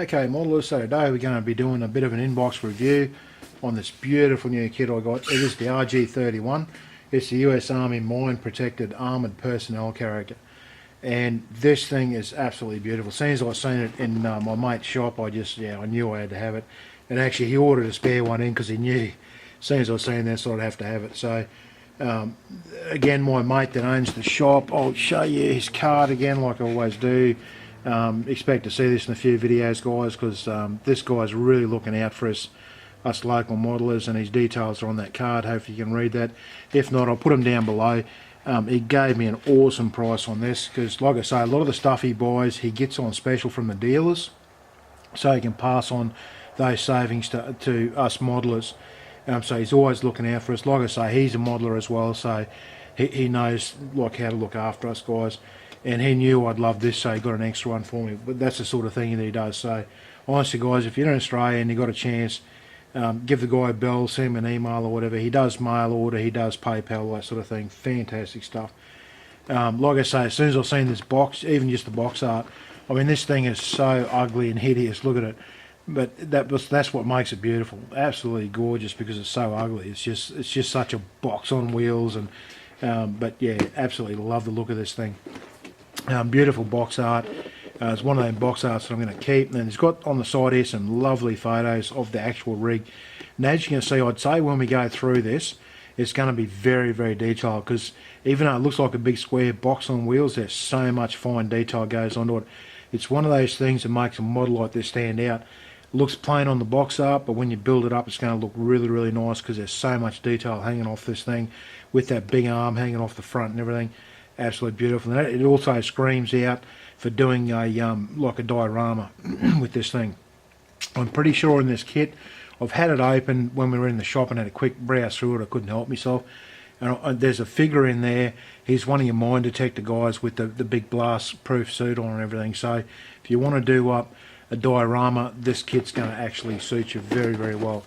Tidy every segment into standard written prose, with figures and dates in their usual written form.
Okay, modelers, so today we're going to be doing a bit of an inbox review on this beautiful new kit I got. It is the RG31. It's the US Army Mine Protected Armoured Personnel Carrier. And this thing is absolutely beautiful. As soon as I seen it in my mate's shop, I knew I had to have it. And actually he ordered a spare one in because he knew as soon as I seen this I'd have to have it. So again, my mate that owns the shop, I'll show you his card again like I always do. Expect to see this in a few videos, guys, because this guy's really looking out for us local modelers, and his details are on that card. Hopefully you can read that. If not, I'll put them down below. He gave me an awesome price on this because, like I say, a lot of the stuff he buys he gets on special from the dealers, so he can pass on those savings to us modelers. So he's always looking out for us. Like I say, he's a modeler as well, so he knows like how to look after us, guys. And he knew I'd love this, so he got an extra one for me. But that's the sort of thing that he does. So honestly, guys, if you're in Australia and you got a chance, give the guy a bell, send him an email or whatever. He does mail order, he does PayPal, that sort of thing. Fantastic stuff. Like I say, as soon as I've seen this box, even just the box art, I mean, this thing is so ugly and hideous. Look at it. But that's what makes it beautiful. Absolutely gorgeous because it's so ugly. It's just such a box on wheels. And but yeah, absolutely love the look of this thing. Beautiful box art. It's one of those box arts that I'm going to keep. And it's got on the side here some lovely photos of the actual rig. And as you can see, I'd say when we go through this, it's going to be very, very detailed, because even though it looks like a big square box on wheels, there's so much fine detail goes onto it. It's one of those things that makes a model like this stand out. It looks plain on the box art, but when you build it up, it's going to look really, really nice because there's so much detail hanging off this thing, with that big arm hanging off the front and everything. Absolutely beautiful. And it also screams out for doing a like a diorama with this thing. I'm pretty sure in this kit, I've had it open when we were in the shop and had a quick browse through it. I couldn't help myself. And there's a figure in there. He's one of your mine detector guys with the big blast proof suit on and everything. So if you want to do up a diorama, this kit's going to actually suit you very, very well.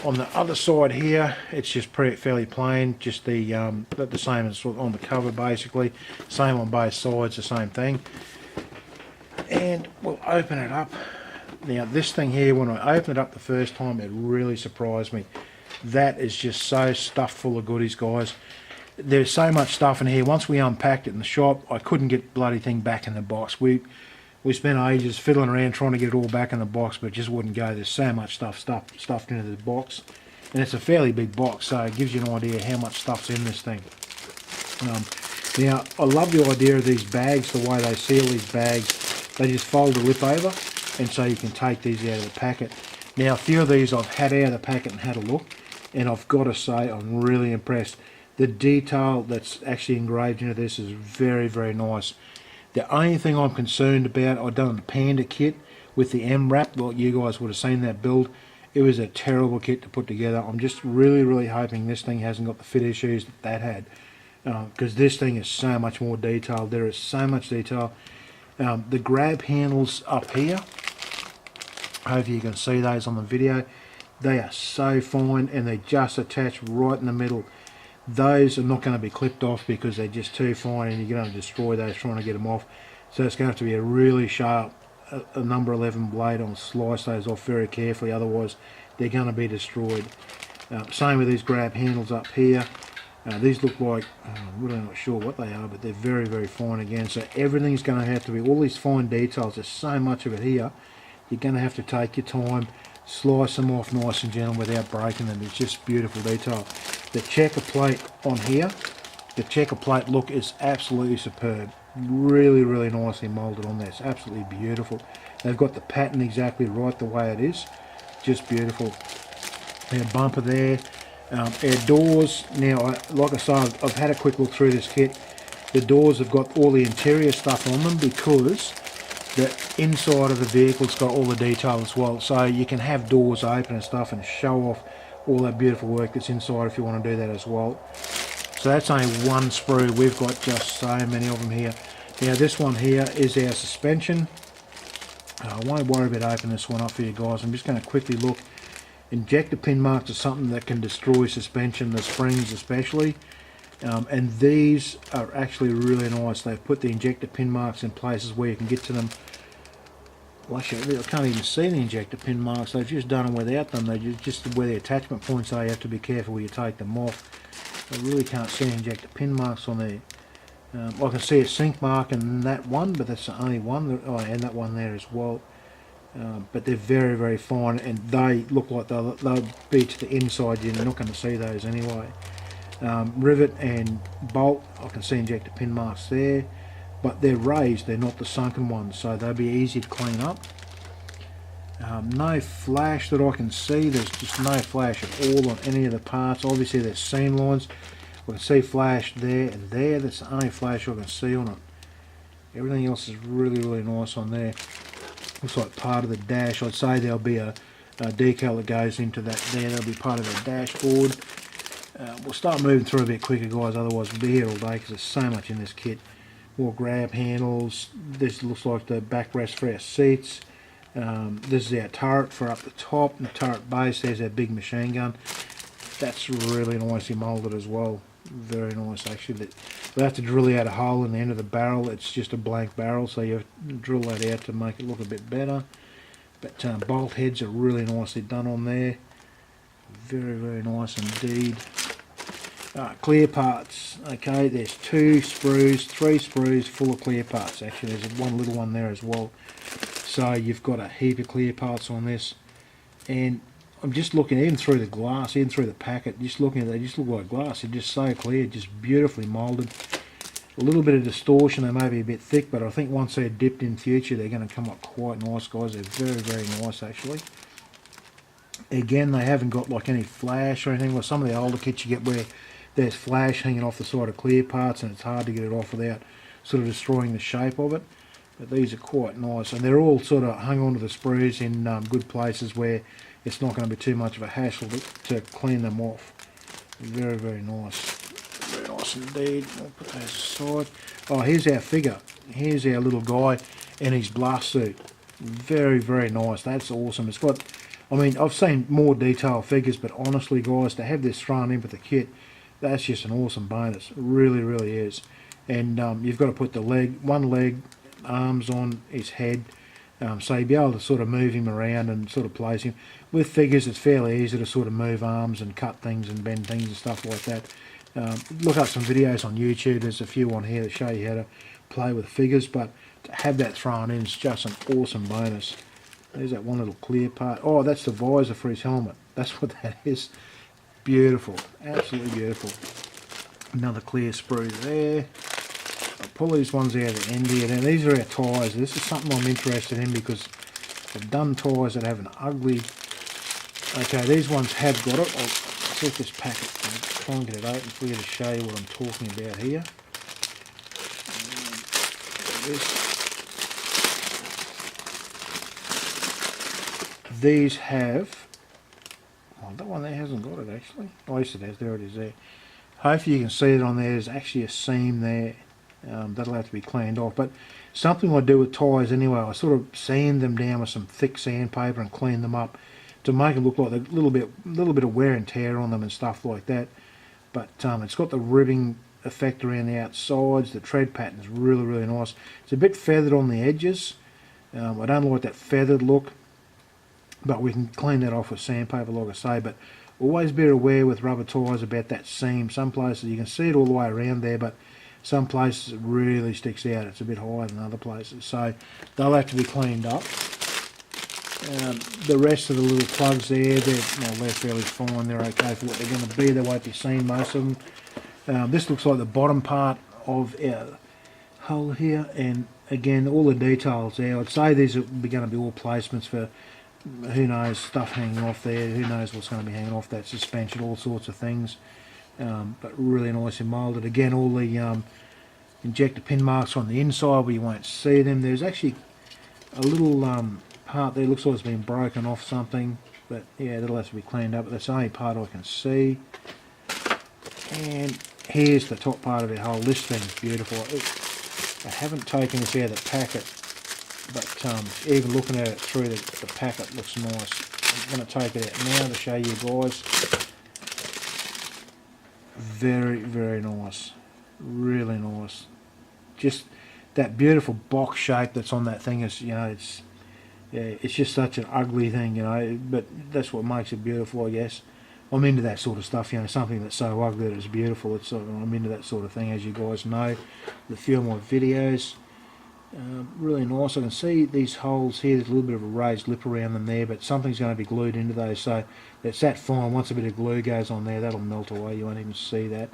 On the other side here, it's just fairly plain, just the same as on the cover basically. Same on both sides, the same thing. And we'll open it up. Now this thing here, when I opened it up the first time, it really surprised me. That is just so stuffed full of goodies, guys. There's so much stuff in here. Once we unpacked it in the shop, I couldn't get the bloody thing back in the box. We spent ages fiddling around trying to get it all back in the box, but it just wouldn't go. There's so much stuff stuffed into the box. And it's a fairly big box, so it gives you an idea how much stuff's in this thing. Now, I love the idea of these bags, the way they seal these bags. They just fold the lip over, and so you can take these out of the packet. Now, a few of these I've had out of the packet and had a look, and I've got to say I'm really impressed. The detail that's actually engraved into this is very, very nice. The only thing I'm concerned about, I've done the Panda kit with the Mrap, like you guys would have seen that build. It was a terrible kit to put together. I'm just really, really hoping this thing hasn't got the fit issues that had, because this thing is so much more detailed. There is so much detail. The grab handles up here, hopefully you can see those on the video. They are so fine, and they just attach right in the middle. Those are not going to be clipped off because they're just too fine, and you're going to destroy those trying to get them off. So it's going to have to be a really sharp a number 11 blade on, slice those off very carefully, otherwise they're going to be destroyed. Same with these grab handles up here. These look like, I'm really not sure what they are, but they're very, very fine again. So everything's going to have to be, all these fine details, there's so much of it here, you're going to have to take your time, slice them off nice and gentle without breaking them. It's just beautiful detail. The checker plate on here, the checker plate look is absolutely superb. Really, really nicely moulded on there. It's absolutely beautiful. They've got the pattern exactly right the way it is. Just beautiful. Our bumper there. Our doors, now, like I said, I've had a quick look through this kit. The doors have got all the interior stuff on them because the inside of the vehicle's got all the detail as well. So you can have doors open and stuff and show off all that beautiful work that's inside if you want to do that as well. So that's only one sprue. We've got just so many of them here. Now this one here is our suspension. I won't worry about opening this one up for you guys. I'm just going to quickly look. Injector pin marks are something that can destroy suspension, the springs especially. And these are actually really nice. They've put the injector pin marks in places where you can get to them well, actually, I can't even see the injector pin marks. They've just done them without them. They just where the attachment points are. You have to be careful where you take them off. I really can't see injector pin marks on there. I can see a sink mark in that one, but that's the only one. Oh, and that one there as well. But they're very, very fine, and they look like they'll be to the inside. You're not going to see those anyway. Rivet and bolt, I can see injector pin marks there, but they're raised, they're not the sunken ones, so they'll be easy to clean up. No flash that I can see. There's just no flash at all on any of the parts. Obviously there's seam lines. I can see flash there and there. That's the only flash I can see on it. Everything else is really, really nice on there. Looks like part of the dash. I'd say there'll be a decal that goes into that there. That'll be part of the dashboard. We'll start moving through a bit quicker, guys, otherwise we'll be here all day because there's so much in this kit. More grab handles. This looks like the backrest for our seats. This is our turret for up the top, and the turret base. There's our big machine gun. That's really nicely moulded as well. Very nice, actually. We'll have to drill out a hole in the end of the barrel. It's just a blank barrel, so you have to drill that out to make it look a bit better. But bolt heads are really nicely done on there. Very, very nice indeed. Clear parts. Okay, there's 2 sprues, 3 sprues full of clear parts. Actually, there's one little one there as well. So you've got a heap of clear parts on this. And I'm just looking even through the glass, even through the packet, just looking at it, they just look like glass. They're just so clear, just beautifully moulded. A little bit of distortion, they may be a bit thick, but I think once they're dipped in future, they're going to come up quite nice, guys. They're very, very nice, actually. Again, they haven't got like any flash or anything. Like some of the older kits you get where there's flash hanging off the side of clear parts and it's hard to get it off without sort of destroying the shape of it. But these are quite nice, and they're all sort of hung onto the sprues in good places where it's not going to be too much of a hassle to clean them off. Very, very nice. Very nice indeed. I'll put those aside. Oh, here's our figure. Here's our little guy in his blast suit. Very, very nice. That's awesome. It's got, I mean, I've seen more detailed figures, but honestly, guys, to have this thrown in with the kit, that's just an awesome bonus. It really, really is. And you've got to put the one leg, arms on his head, so you'll be able to sort of move him around and sort of place him. With figures, it's fairly easy to sort of move arms and cut things and bend things and stuff like that. Look up some videos on YouTube. There's a few on here that show you how to play with figures, but to have that thrown in is just an awesome bonus. There's that one little clear part. Oh, that's the visor for his helmet. That's what that is. Beautiful. Absolutely beautiful. Another clear sprue there. I'll pull these ones out of the end here. Now, these are our tyres. This is something I'm interested in because I've done tyres that have an ugly... Okay, these ones have got it. I'll see if this packet, I'll try and get it open for you to show you what I'm talking about here. These have... Oh, that one there hasn't got it actually. Oh, yes it has. There it is there. Hopefully you can see it on there. There's actually a seam there. That'll have to be cleaned off. But something I do with tyres anyway, I sort of sand them down with some thick sandpaper and clean them up to make them look like a little bit of wear and tear on them and stuff like that. But it's got the ribbing effect around the outsides. The tread pattern is really, really nice. It's a bit feathered on the edges. I don't like that feathered look, but we can clean that off with sandpaper, like I say. But always be aware with rubber tyres about that seam. Some places you can see it all the way around there, but some places it really sticks out. It's a bit higher than other places, so they'll have to be cleaned up. The rest of the little plugs there, they're fairly fine. They're okay for what they're going to be. They won't be seen, most of them. This looks like the bottom part of our hull here, and again, all the details there. I'd say these are going to be all placements for, who knows, stuff hanging off there. Who knows what's going to be hanging off that suspension, all sorts of things. But really nice and moulded. Again, all the injector pin marks on the inside where you won't see them. There's actually a little part there, looks like it's been broken off something, but yeah, that'll have to be cleaned up. But that's the only part I can see. And here's the top part of the hull. This thing's beautiful. I haven't taken this out of the packet, but even looking at it through the packet looks nice. I'm going to take it out now to show you guys. Very, very nice. Really nice. Just that beautiful box shape that's on that thing is, you know, it's Yeah, it's just such an ugly thing, you know, but that's what makes it beautiful, I guess. I'm into that sort of stuff, you know, something that's so ugly that it's beautiful. I'm into that sort of thing, as you guys know. The few of my videos, really nice. I can see these holes here. There's a little bit of a raised lip around them there, but something's going to be glued into those, so it's that fine. Once a bit of glue goes on there, that'll melt away. You won't even see that.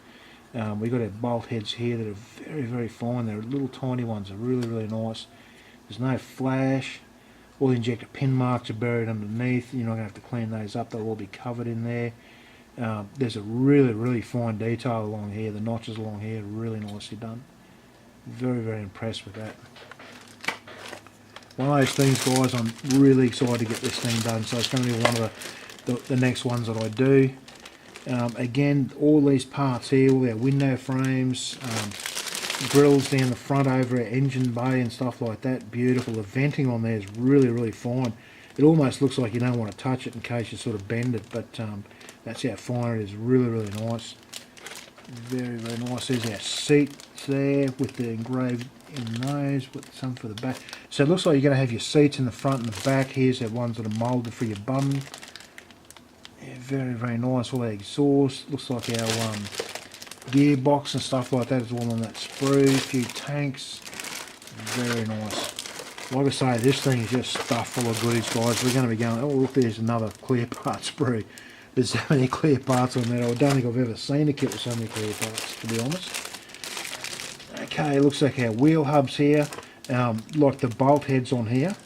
We've got our bolt heads here that are very, very fine. They're little tiny ones. They're really, really nice. There's no flash. All the injector pin marks are buried underneath. You're not going to have to clean those up. They'll all be covered in there. There's a really, really fine detail along here. The notches along here are really nicely done. Very, very impressed with that. One of those things, guys, I'm really excited to get this thing done. So it's going to be one of the next ones that I do. Again, all these parts here, all our window frames, grills down the front over our engine bay and stuff like that, beautiful. The venting on there is really, really fine. It almost looks like you don't want to touch it in case you sort of bend it, but that's how fine it is. Really, really nice. Very, very nice. There's our seats there with the engraved in those, with some for the back. So it looks like you're going to have your seats in the front and the back. Here's the ones that are moulded for your bum. Yeah, very, very nice. All the exhaust. Looks like our gearbox and stuff like that is all on that sprue. A few tanks. Very nice. Like I say, this thing is just stuffed full of goodies, guys. We're going to be going, oh look, there's another clear part sprue. There's so many clear parts on that. I don't think I've ever seen a kit with so many clear parts, to be honest. Okay, looks like our wheel hubs here, like the bolt heads on here.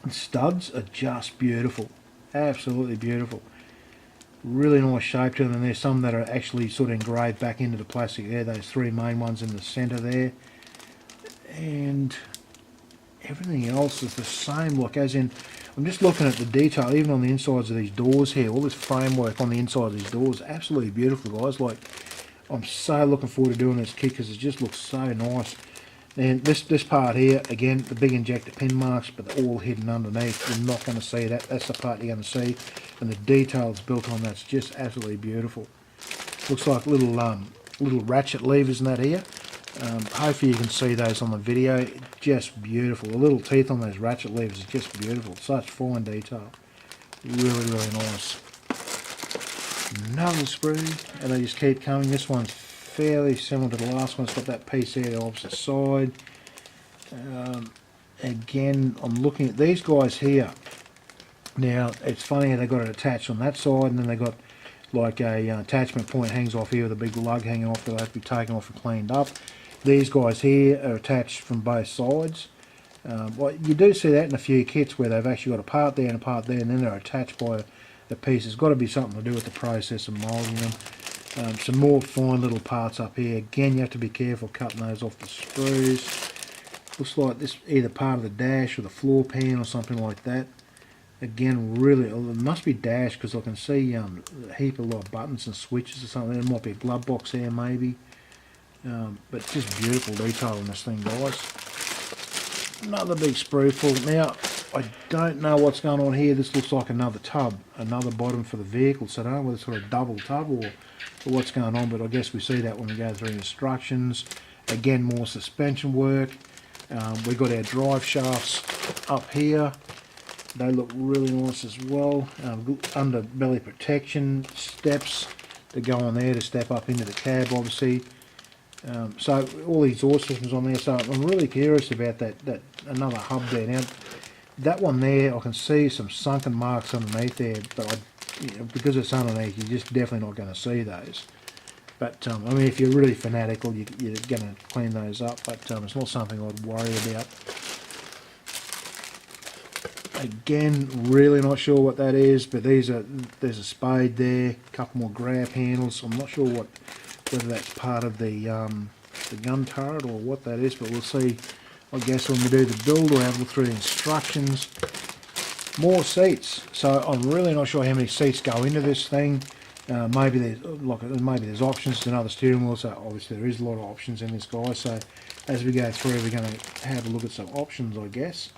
The studs are just beautiful. Absolutely beautiful. Really nice shape to them, and there's some that are actually sort of engraved back into the plastic there. Those three main ones in the centre there. And everything else is the same look, as in, I'm just looking at the detail, even on the insides of these doors here. All this framework on the inside of these doors, absolutely beautiful, guys. Like, I'm so looking forward to doing this kit because it just looks so nice. And this part here, again, the big injector pin marks, but they're all hidden underneath. You're not going to see that. That's the part you're going to see. And the details built on that's just absolutely beautiful. Looks like little ratchet levers in that here. Hopefully you can see those on the video. Just beautiful. The little teeth on those ratchet levers is just beautiful. Such fine detail. Really, really nice. Another sprue, and they just keep coming. This one's fairly similar to the last one. It's got that piece there, the opposite side. Again, I'm looking at these guys here. Now, it's funny how they got it attached on that side, and then they got like a attachment point hangs off here with a big lug hanging off that will have to be taken off and cleaned up. These guys here are attached from both sides. Well, you do see that in a few kits where they've actually got a part there and a part there, and then they're attached by the piece. It's got to be something to do with the process of moulding them. Some more fine little parts up here. Again, you have to be careful cutting those off the screws. Looks like this either part of the dash or the floor pan or something like that. Again, really, it must be dash because I can see a heap of like buttons and switches or something. There might be a glove box there maybe. But just beautiful detail on this thing, guys. Another big sprue full. Now, I don't know what's going on here. This looks like another tub, another bottom for the vehicle. So I don't know whether it's sort of double tub or what's going on, but I guess we see that when we go through instructions. Again, more suspension work. We've got our drive shafts up here. They look really nice as well. Underbelly protection steps to go on there to step up into the cab, obviously. So all these exhaust systems on there. So I'm really curious about that another hub there. Now, that one there, I can see some sunken marks underneath there, but because it's underneath, you're just definitely not going to see those. But I mean, if you're really fanatical, you're going to clean those up. But it's not something I'd worry about. Again, really not sure what that is, but there's a spade there, a couple more grab handles. I'm not sure whether that's part of the gun turret or what that is, but we'll see. I guess when we do the build, we'll have a look through the instructions. More seats. So I'm really not sure how many seats go into this thing. Maybe there's options to another steering wheel. So obviously there is a lot of options in this, guy. So as we go through, we're going to have a look at some options, I guess.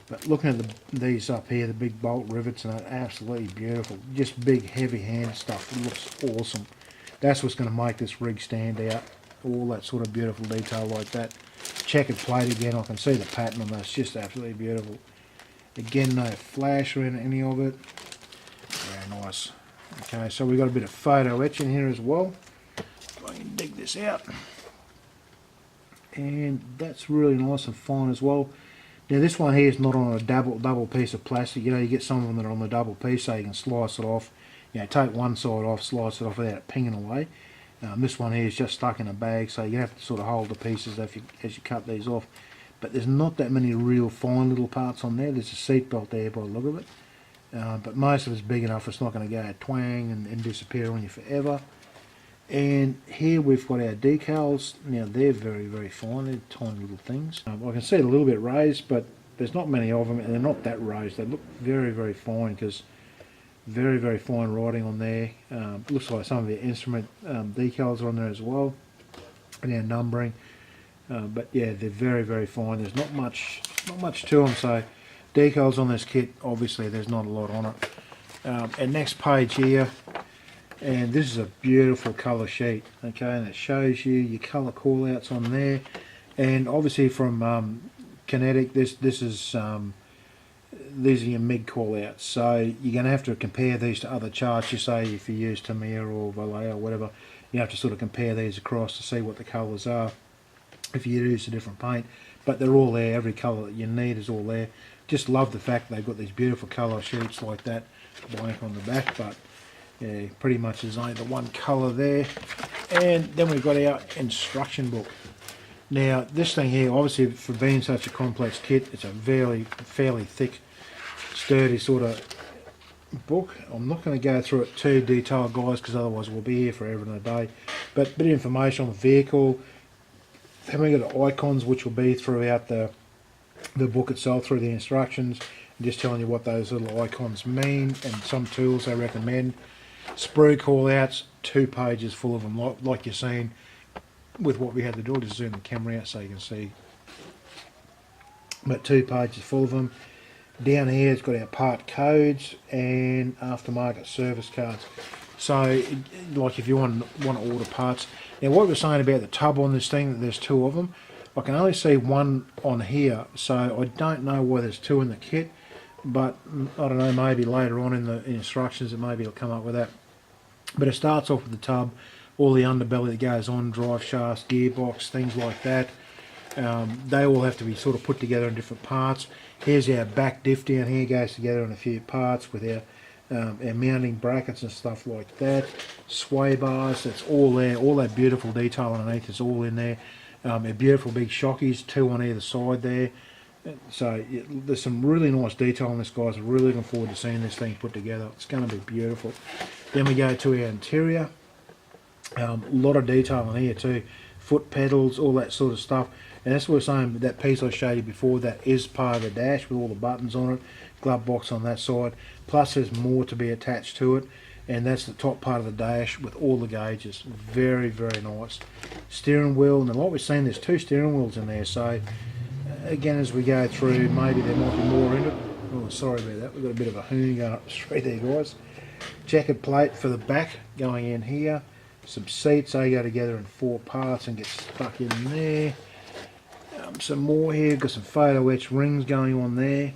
But looking at these up here, the big bolt rivets, and they're absolutely beautiful. Just big, heavy-handed stuff. It looks awesome. That's what's going to make this rig stand out. All that sort of beautiful detail like that. Checkered plate again. I can see the pattern on that. It's just absolutely beautiful. Again, no flash or any of it. Very nice. Okay, so we've got a bit of photo etch in here as well. I can dig this out. And that's really nice and fine as well. Now this one here is not on a double piece of plastic. You know, you get some of them that are on the double piece, so you can slice it off. You know, take one side off, slice it off without it pinging away. This one here is just stuck in a bag, so you have to sort of hold the pieces as you cut these off. But there's not that many real fine little parts on there. There's a seat belt there by the look of it. But most of it's big enough it's not going to go twang and disappear on you forever. And here we've got our decals. Now they're very, very fine. They're tiny little things. I can see it a little bit raised, but there's not many of them, and they're not that raised. They look very, very fine because very, very fine writing on there. Looks like some of the instrument decals are on there as well, and our numbering. But yeah, they're very, very fine. There's not much to them. So decals on this kit, obviously, there's not a lot on it. And next page here. And this is a beautiful colour sheet, okay, and it shows you your colour callouts on there. And obviously from Kinetic, these are your MIG callouts. So you're going to have to compare these to other charts. You say if you use Tamiya or Volatile or whatever, you have to sort of compare these across to see what the colours are if you use a different paint. But they're all there. Every colour that you need is all there. Just love the fact they've got these beautiful colour sheets like that, blank on the back, but yeah, pretty much there's only the one colour there. And then we've got our instruction book. Now this thing here, obviously for being such a complex kit, it's a fairly thick, sturdy sort of book. I'm not going to go through it too detailed, guys, because otherwise we'll be here forever and a day. But a bit of information on the vehicle. Then we've got the icons, which will be throughout the book itself, through the instructions, and just telling you what those little icons mean, and some tools they recommend. Sprue callouts, 2 pages full of them, like you're seeing with what we had to do. I'll just zoom the camera out so you can see. But 2 pages full of them. Down here it's got our part codes and aftermarket service cards. So, like if you want to order parts. Now what we're saying about the tub on this thing, that there's 2 of them. I can only see 1 on here, so I don't know why there's 2 in the kit. But I don't know, maybe later on in the instructions maybe it'll come up with that. But it starts off with the tub, all the underbelly that goes on, drive shafts, gearbox, things like that. They all have to be sort of put together in different parts. Here's our back diff down here, goes together in a few parts with our mounting brackets and stuff like that. Sway bars, that's all there. All that beautiful detail underneath is all in there. Our beautiful big shockies, 2 on either side there. So there's some really nice detail on this, guys. I'm really looking forward to seeing this thing put together. It's going to be beautiful. Then we go to our interior. A lot of detail on here too. Foot pedals, all that sort of stuff. And that's what we're saying, that piece I showed you before, that is part of the dash with all the buttons on it. Glove box on that side. Plus there's more to be attached to it. And that's the top part of the dash with all the gauges. Very, very nice. Steering wheel, and like we're saying, there's 2 steering wheels in there. So again, as we go through, maybe there might be more in it. Oh, sorry about that. We've got a bit of a hoon going up the street there, guys. Checkered plate for the back going in here. Some seats, they go together in 4 parts and get stuck in there. Some more here. Got some photo etch rings going on there.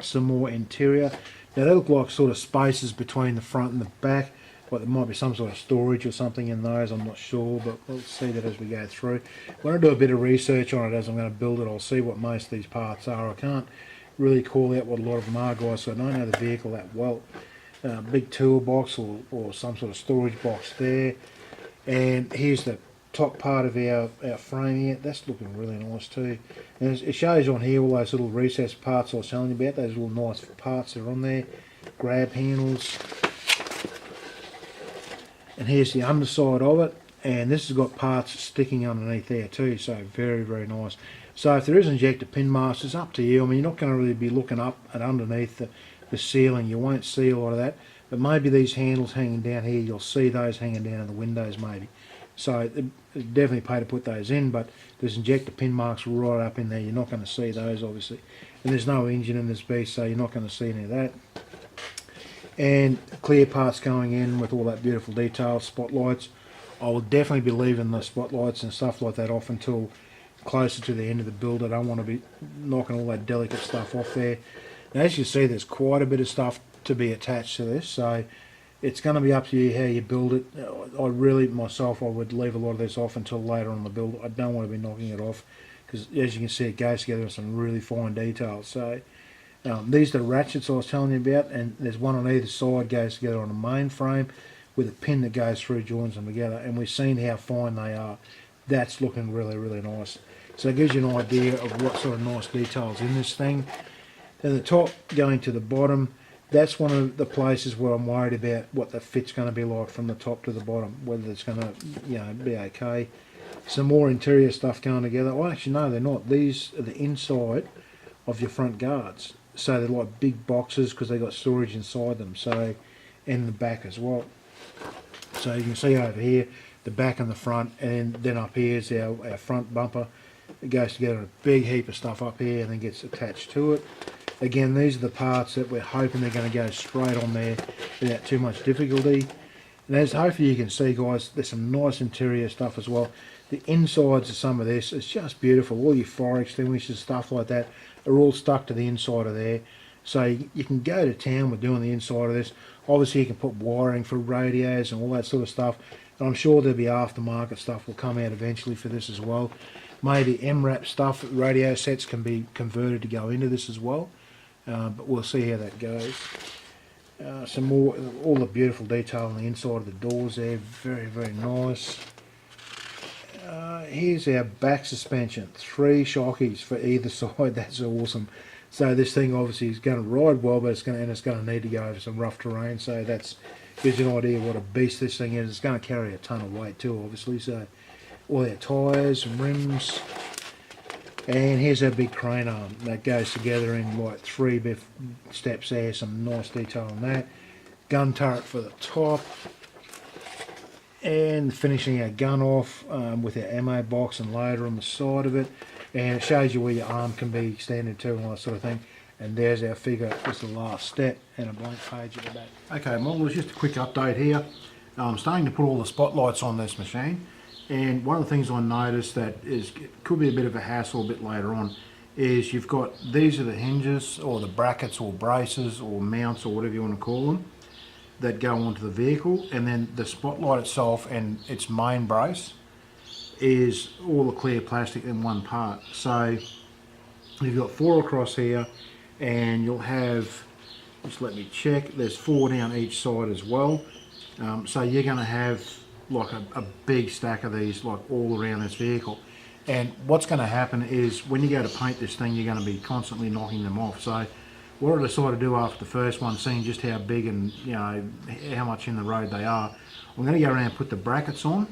Some more interior. Now they look like sort of spaces between the front and the back. Like there might be some sort of storage or something in those, I'm not sure, but we'll see that as we go through. When I do a bit of research on it as I'm going to build it, I'll see what most of these parts are. I can't really call out what a lot of them are, guys, so I don't know the vehicle that well. Big toolbox or some sort of storage box there. And here's the top part of our frame here. That's looking really nice too. And it shows on here all those little recessed parts I was telling you about, those little nice parts that are on there. Grab handles. And here's the underside of it, and this has got parts sticking underneath there too, so very, very nice. So if there is injector pin marks, it's up to you. I mean, you're not going to really be looking up and underneath the ceiling. You won't see a lot of that, but maybe these handles hanging down here, you'll see those hanging down in the windows maybe. So it's definitely pay to put those in, but there's injector pin marks right up in there. You're not going to see those, obviously. And there's no engine in this beast, so you're not going to see any of that. And clear parts going in with all that beautiful detail, spotlights. I will definitely be leaving the spotlights and stuff like that off until closer to the end of the build. I don't want to be knocking all that delicate stuff off there. Now, as you see, there's quite a bit of stuff to be attached to this, so it's going to be up to you how you build it. I would leave a lot of this off until later on in the build. I don't want to be knocking it off because, as you can see, it goes together with some really fine details. So these are the ratchets I was telling you about, and there's one on either side goes together on a main frame with a pin that goes through, joins them together, and we've seen how fine they are. That's looking really, really nice. So it gives you an idea of what sort of nice details in this thing. Then the top going to the bottom, that's one of the places where I'm worried about what the fit's going to be like from the top to the bottom, whether it's going to, be okay. Some more interior stuff going together. Well, actually, no, they're not. These are the inside of your front guards. So they're like big boxes because they've got storage inside them. So, and the back as well. So you can see over here, the back and the front, and then up here is our front bumper. It goes together a big heap of stuff up here and then gets attached to it. Again, these are the parts that we're hoping they're going to go straight on there without too much difficulty. And as hopefully you can see, guys, there's some nice interior stuff as well. The insides of some of this is just beautiful. All your fire extinguishers, stuff like that, are all stuck to the inside of there. So you can go to town with doing the inside of this. Obviously you can put wiring for radios and all that sort of stuff. And I'm sure there'll be aftermarket stuff will come out eventually for this as well. Maybe Mrap stuff, radio sets can be converted to go into this as well. But we'll see how that goes. Some more, all the beautiful detail on the inside of the doors there, very, very nice. Here's our back suspension, 3 shockies for either side. That's awesome. So this thing obviously is going to ride well, but it's going to need to go over some rough terrain. So that gives you an idea what a beast this thing is. It's going to carry a ton of weight too, obviously. So all our tyres and rims. And here's our big crane arm that goes together in like 3 steps there. Some nice detail on that. Gun turret for the top. And finishing our gun off with our ammo box and loader on the side of it. And it shows you where your arm can be extended to and all that sort of thing. And there's our figure, just the last step, and a blank page at the back. Okay, modelers, just a quick update here. I'm starting to put all the spotlights on this machine. And one of the things I noticed that could be a bit of a hassle a bit later on is you've got, these are the hinges or the brackets or braces or mounts or whatever you want to call them that go onto the vehicle, and then the spotlight itself and its main brace is all the clear plastic in one part. So you've got 4 across here, and you'll have, just let me check, there's 4 down each side as well. So you're going to have like a big stack of these like all around this vehicle. And what's going to happen is when you go to paint this thing, you're going to be constantly knocking them off. So what I decided to do after the first one, seeing just how big and how much in the road they are, I'm going to go around and put the brackets on,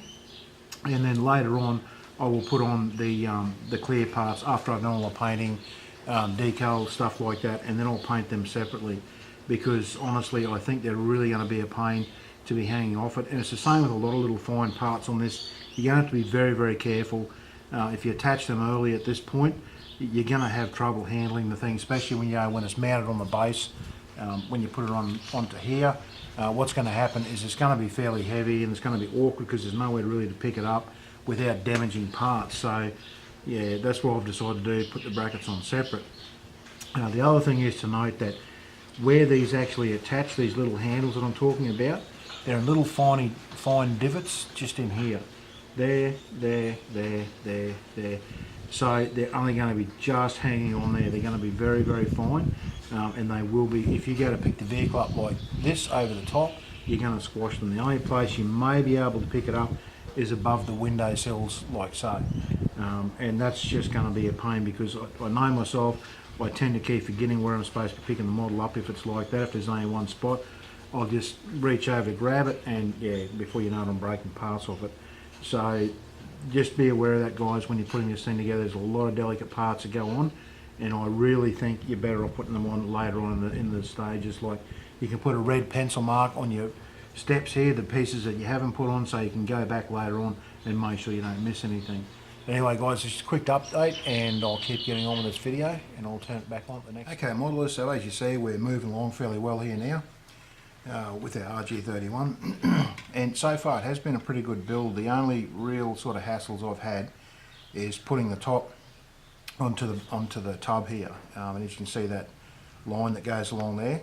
and then later on I will put on the clear parts after I've done all the painting, decal, stuff like that, and then I'll paint them separately, because honestly I think they're really going to be a pain to be hanging off it. And it's the same with a lot of little fine parts on this. You're going to have to be very, very careful. If you attach them early at this point, you're going to have trouble handling the thing, especially when it's mounted on the base. When you put it onto here, what's going to happen is it's going to be fairly heavy and it's going to be awkward because there's nowhere really to pick it up without damaging parts. So yeah, that's what I've decided to do, put the brackets on separate. The other thing is to note that where these actually attach, these little handles that I'm talking about, they're in little fine divots just in here. There. So they're only going to be just hanging on there. They're going to be very, very fine, and they will be, if you go to pick the vehicle up like this over the top, you're going to squash them. The only place you may be able to pick it up is above the window sills like so, and that's just going to be a pain because I know myself, I tend to keep forgetting where I'm supposed to be picking the model up if it's like that. If there's only one spot, I'll just reach over to grab it, and yeah, before you know it, I'm breaking parts off it. So just be aware of that, guys, when you're putting this thing together. There's a lot of delicate parts that go on, and I really think you're better off putting them on later on in the stages. Like, you can put a red pencil mark on your steps here, the pieces that you haven't put on, so you can go back later on and make sure you don't miss anything. Anyway, guys, just a quick update, and I'll keep getting on with this video, and I'll turn it back on to the next. Okay, modelers, so as you see, we're moving along fairly well here now with our RG31, and so far it has been a pretty good build. The only real sort of hassles I've had is putting the top onto the tub here, and as you can see that line that goes along there.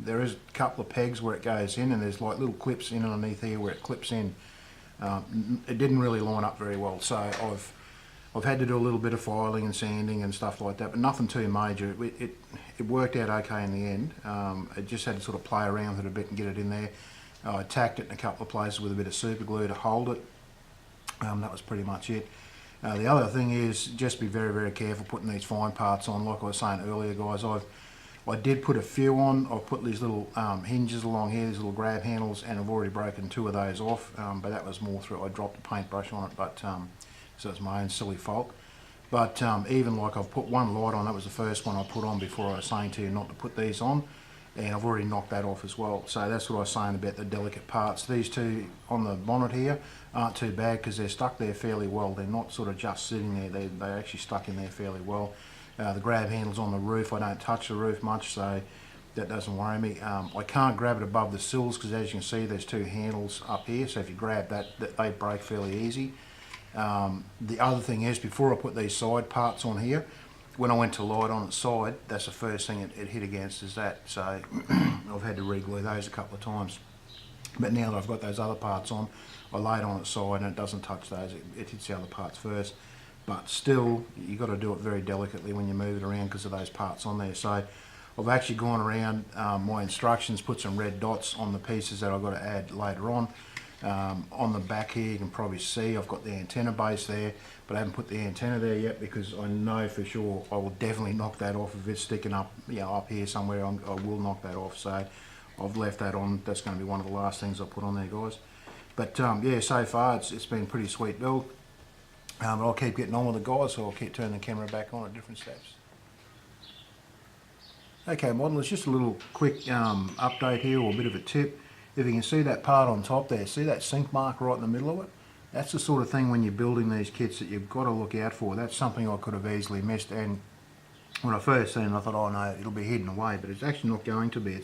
There is a couple of pegs where it goes in, and there's like little clips in underneath here where it clips in. It didn't really line up very well, so I've had to do a little bit of filing and sanding and stuff like that, but nothing too major. It worked out okay in the end. I just had to sort of play around with it a bit and get it in there. I tacked it in a couple of places with a bit of super glue to hold it. That was pretty much it. The other thing is just be very, very careful putting these fine parts on. Like I was saying earlier, guys, I did put a few on. I've put these little hinges along here, these little grab handles, and I've already broken 2 of those off, but that was more through, I dropped a paintbrush on it, but so it's my own silly fault. But even like I've put one light on, that was the first one I put on before I was saying to you not to put these on, and I've already knocked that off as well. So that's what I was saying about the delicate parts. These 2 on the bonnet here aren't too bad because they're stuck there fairly well. They're not sort of just sitting there, they're actually stuck in there fairly well. The grab handles on the roof, I don't touch the roof much, so that doesn't worry me. I can't grab it above the sills because as you can see there's 2 handles up here, so if you grab that they break fairly easy. The other thing is, before I put these side parts on here, when I went to light on its side, that's the first thing it hit against is that, so I've had to re-glue those a couple of times. But now that I've got those other parts on, I lay it on its side and it doesn't touch those, it hits the other parts first. But still, you've got to do it very delicately when you move it around because of those parts on there. So I've actually gone around my instructions, put some red dots on the pieces that I've got to add later on. On the back here you can probably see I've got the antenna base there, but I haven't put the antenna there yet because I know for sure I will definitely knock that off if it's sticking up, up here somewhere. I will knock that off, so I've left that on. That's going to be one of the last things I put on there, guys. But yeah, so far it's been pretty sweet build. But I'll keep getting on with the guys, so I'll keep turning the camera back on at different steps. Okay, modelers, just a little quick update here, or a bit of a tip. If you can see that part on top there, see that sink mark right in the middle of it? That's the sort of thing when you're building these kits that you've got to look out for. That's something I could have easily missed, and when I first seen it I thought, oh no, it'll be hidden away, but it's actually not going to be.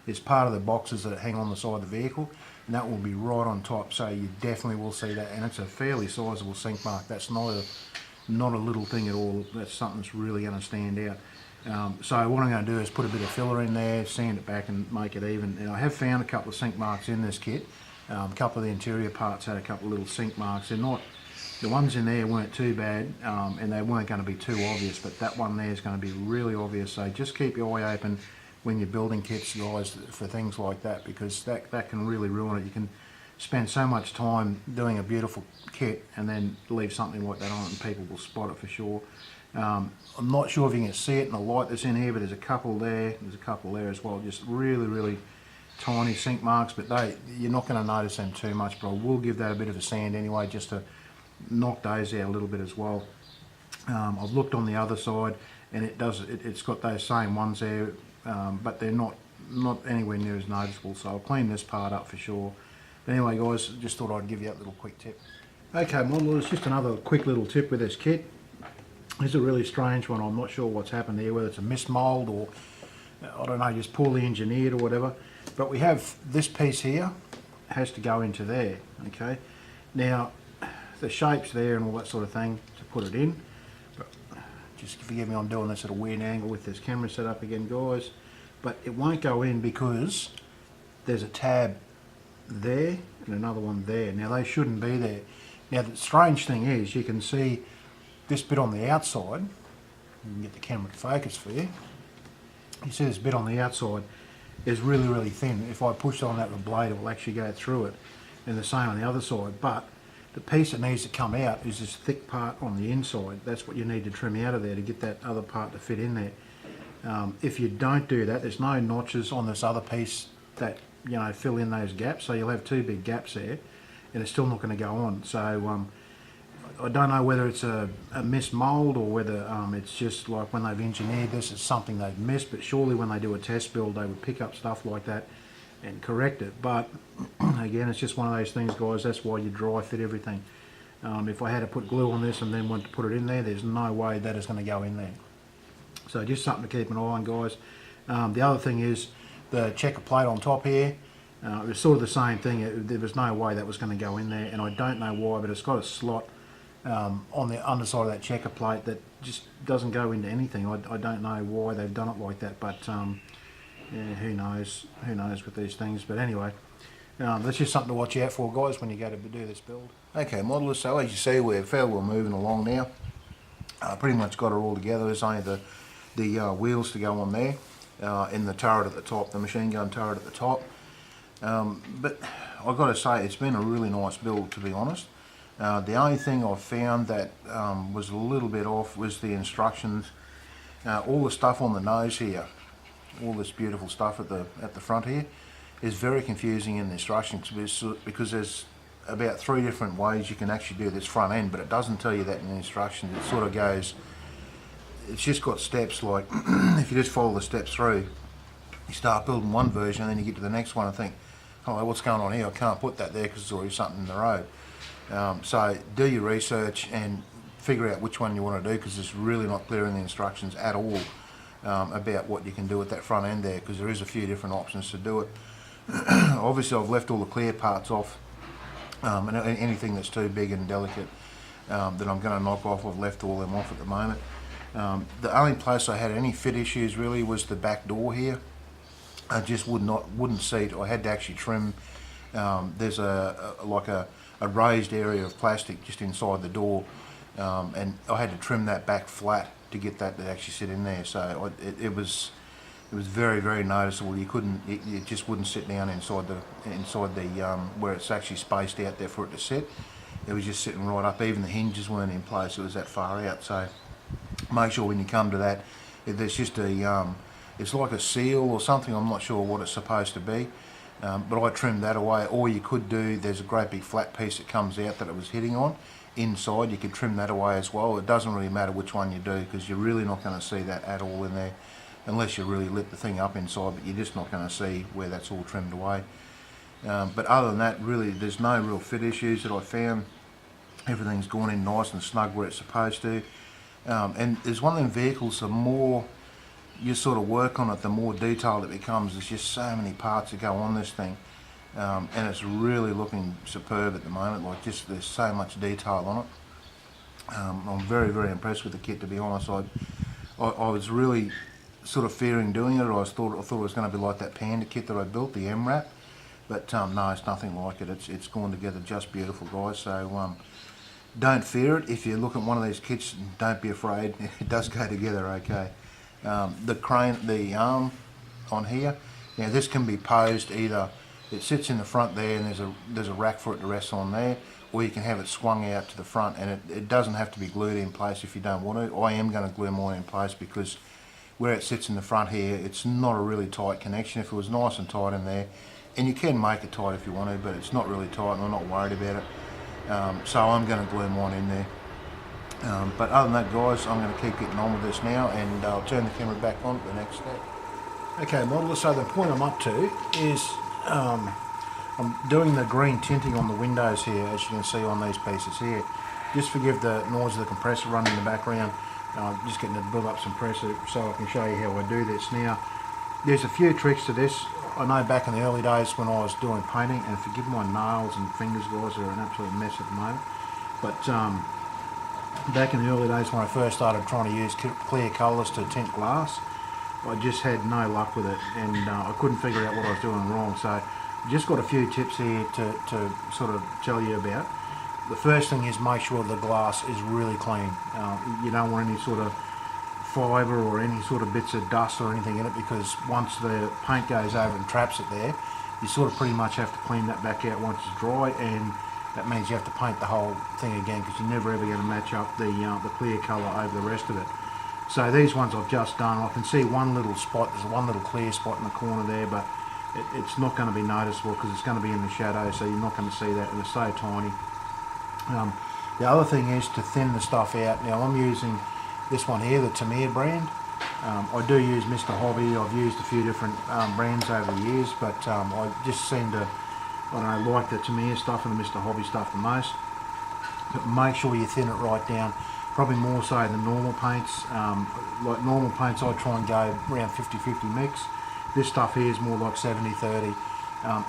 It's part of the boxes that hang on the side of the vehicle, and that will be right on top, so you definitely will see that, and it's a fairly sizable sink mark. That's not a little thing at all. That's something that's really going to stand out. So what I'm going to do is put a bit of filler in there, sand it back and make it even. And I have found a couple of sink marks in this kit. A couple of the interior parts had a couple of little sink marks. They're not, the ones in there weren't too bad, and they weren't going to be too obvious, but that one there is going to be really obvious. So just keep your eye open when you're building kits, guys, for things like that, because that can really ruin it. You can spend so much time doing a beautiful kit and then leave something like that on it and people will spot it for sure. I'm not sure if you can see it in the light that's in here, but there's a couple there, there's a couple there as well, just really, really tiny sink marks, but you're not going to notice them too much, but I will give that a bit of a sand anyway, just to knock those out a little bit as well. I've looked on the other side, and it's got those same ones there, but they're not anywhere near as noticeable, so I'll clean this part up for sure. But anyway, guys, just thought I'd give you that little quick tip. Okay, modelers, just another quick little tip with this kit. This is a really strange one. I'm not sure what's happened here, whether it's a mismold or, I don't know, just poorly engineered or whatever. But we have this piece here, has to go into there, okay? Now, the shape's there and all that sort of thing to put it in. But just forgive me, I'm doing this at a weird angle with this camera set up again, guys. But it won't go in because there's a tab there and another one there. Now, they shouldn't be there. Now, the strange thing is, you can see this bit on the outside. You can get the camera to focus for you. You see this bit on the outside is really, really thin. If I push on that with a blade, it will actually go through it. And the same on the other side. But the piece that needs to come out is this thick part on the inside. That's what you need to trim out of there to get that other part to fit in there. If you don't do that, there's no notches on this other piece that, you know, fill in those gaps. So you'll have two big gaps there, and it's still not going to go on. So I don't know whether it's a mismold or whether it's just like when they've engineered this, it's something they've missed, but surely when they do a test build, they would pick up stuff like that and correct it. But again, it's just one of those things, guys. That's why you dry fit everything. If I had to put glue on this and then went to put it in there, there's no way that is going to go in there. So just something to keep an eye on, guys. The other thing is the checker plate on top here. It was sort of the same thing. There was no way that was going to go in there, and I don't know why, but it's got a slot on the underside of that checker plate that just doesn't go into anything. I don't know why they've done it like that, but yeah, who knows with these things. But anyway, that's just something to watch out for, guys, when you go to do this build. Okay, modelers, so as you see, we're fairly well moving along now. Pretty much got it all together. There's only the wheels to go on there, in the turret at the top, the machine gun turret at the top. But I've got to say, it's been a really nice build, to be honest. The only thing I've found that was a little bit off was the instructions. All the stuff on the nose here, all this beautiful stuff at the front here, is very confusing in the instructions because there's about 3 different ways you can actually do this front end, but it doesn't tell you that in the instructions. It sort of goes, it's just got steps, like if you just follow the steps through, you start building one version and then you get to the next one and think, oh, what's going on here? I can't put that there because there's already something in the road. So do your research and figure out which one you want to do, because it's really not clear in the instructions at all about what you can do with that front end there, because there is a few different options to do it. Obviously I've left all the clear parts off, and anything that's too big and delicate that I'm going to knock off, I've left all them off at the moment. The only place I had any fit issues really was the back door here. I just wouldn't seat. I had to actually trim. There's like a raised area of plastic just inside the door, and I had to trim that back flat to get that to actually sit in there. So it was very, very noticeable. You couldn't, it just wouldn't sit down inside the where it's actually spaced out there for it to sit. It was just sitting right up. Even the hinges weren't in place. It was that far out. So make sure when you come to that, if there's just it's like a seal or something. I'm not sure what it's supposed to be. But I trimmed that away. Or you could do, there's a great big flat piece that comes out that it was hitting on inside. You could trim that away as well. It doesn't really matter which one you do, because you're really not going to see that at all in there unless you really lit the thing up inside, but you're just not going to see where that's all trimmed away. But other than that, really there's no real fit issues that I found. Everything's gone in nice and snug where it's supposed to. And there's one of them vehicles, the more you sort of work on it, the more detailed it becomes. There's just so many parts that go on this thing, and it's really looking superb at the moment. Like, just there's so much detail on it. I'm very, very impressed with the kit, to be honest. I was really sort of fearing doing it. I thought it was going to be like that Panda kit that I built, the Mrap, but no, it's nothing like it. It's gone together just beautiful, guys. So don't fear it. If you look at one of these kits, don't be afraid. It does go together okay. The crane, the arm on here, now this can be posed either, it sits in the front there and there's a rack for it to rest on there, or you can have it swung out to the front, and it doesn't have to be glued in place if you don't want to. I am going to glue mine in place because where it sits in the front here, it's not a really tight connection. If it was nice and tight in there, and you can make it tight if you want to, but it's not really tight and I'm not worried about it. So I'm going to glue mine in there. But other than that, guys, I'm going to keep getting on with this now, and I'll turn the camera back on for the next step. Okay, modeler, so the point I'm up to is I'm doing the green tinting on the windows here, as you can see on these pieces here. Just forgive the noise of the compressor running in the background. Just getting to build up some pressure so I can show you how I do this. Now, there's a few tricks to this. I know back in the early days when I was doing painting, and forgive my nails and fingers, guys, they're an absolute mess at the moment. But back in the early days when I first started trying to use clear colours to tint glass, I just had no luck with it, and I couldn't figure out what I was doing wrong. So just got a few tips here to sort of tell you about. The first thing is make sure the glass is really clean. You don't want any sort of fibre or any sort of bits of dust or anything in it, because once the paint goes over and traps it there, you sort of pretty much have to clean that back out once it's dry, and that means you have to paint the whole thing again, because you're never ever going to match up the clear colour over the rest of it. So these ones I've just done, I can see one little spot, there's one little clear spot in the corner there, but it's not going to be noticeable because it's going to be in the shadow, so you're not going to see that, and it's so tiny. The other thing is to thin the stuff out. Now I'm using this one here, the Tamir brand. I do use Mr. Hobby. I've used a few different brands over the years, but I just seem to, I don't know, like the Tamir stuff and the Mr. Hobby stuff the most. But make sure you thin it right down, probably more so than normal paints. Like normal paints, I try and go around 50-50 mix. This stuff here is more like 70-30,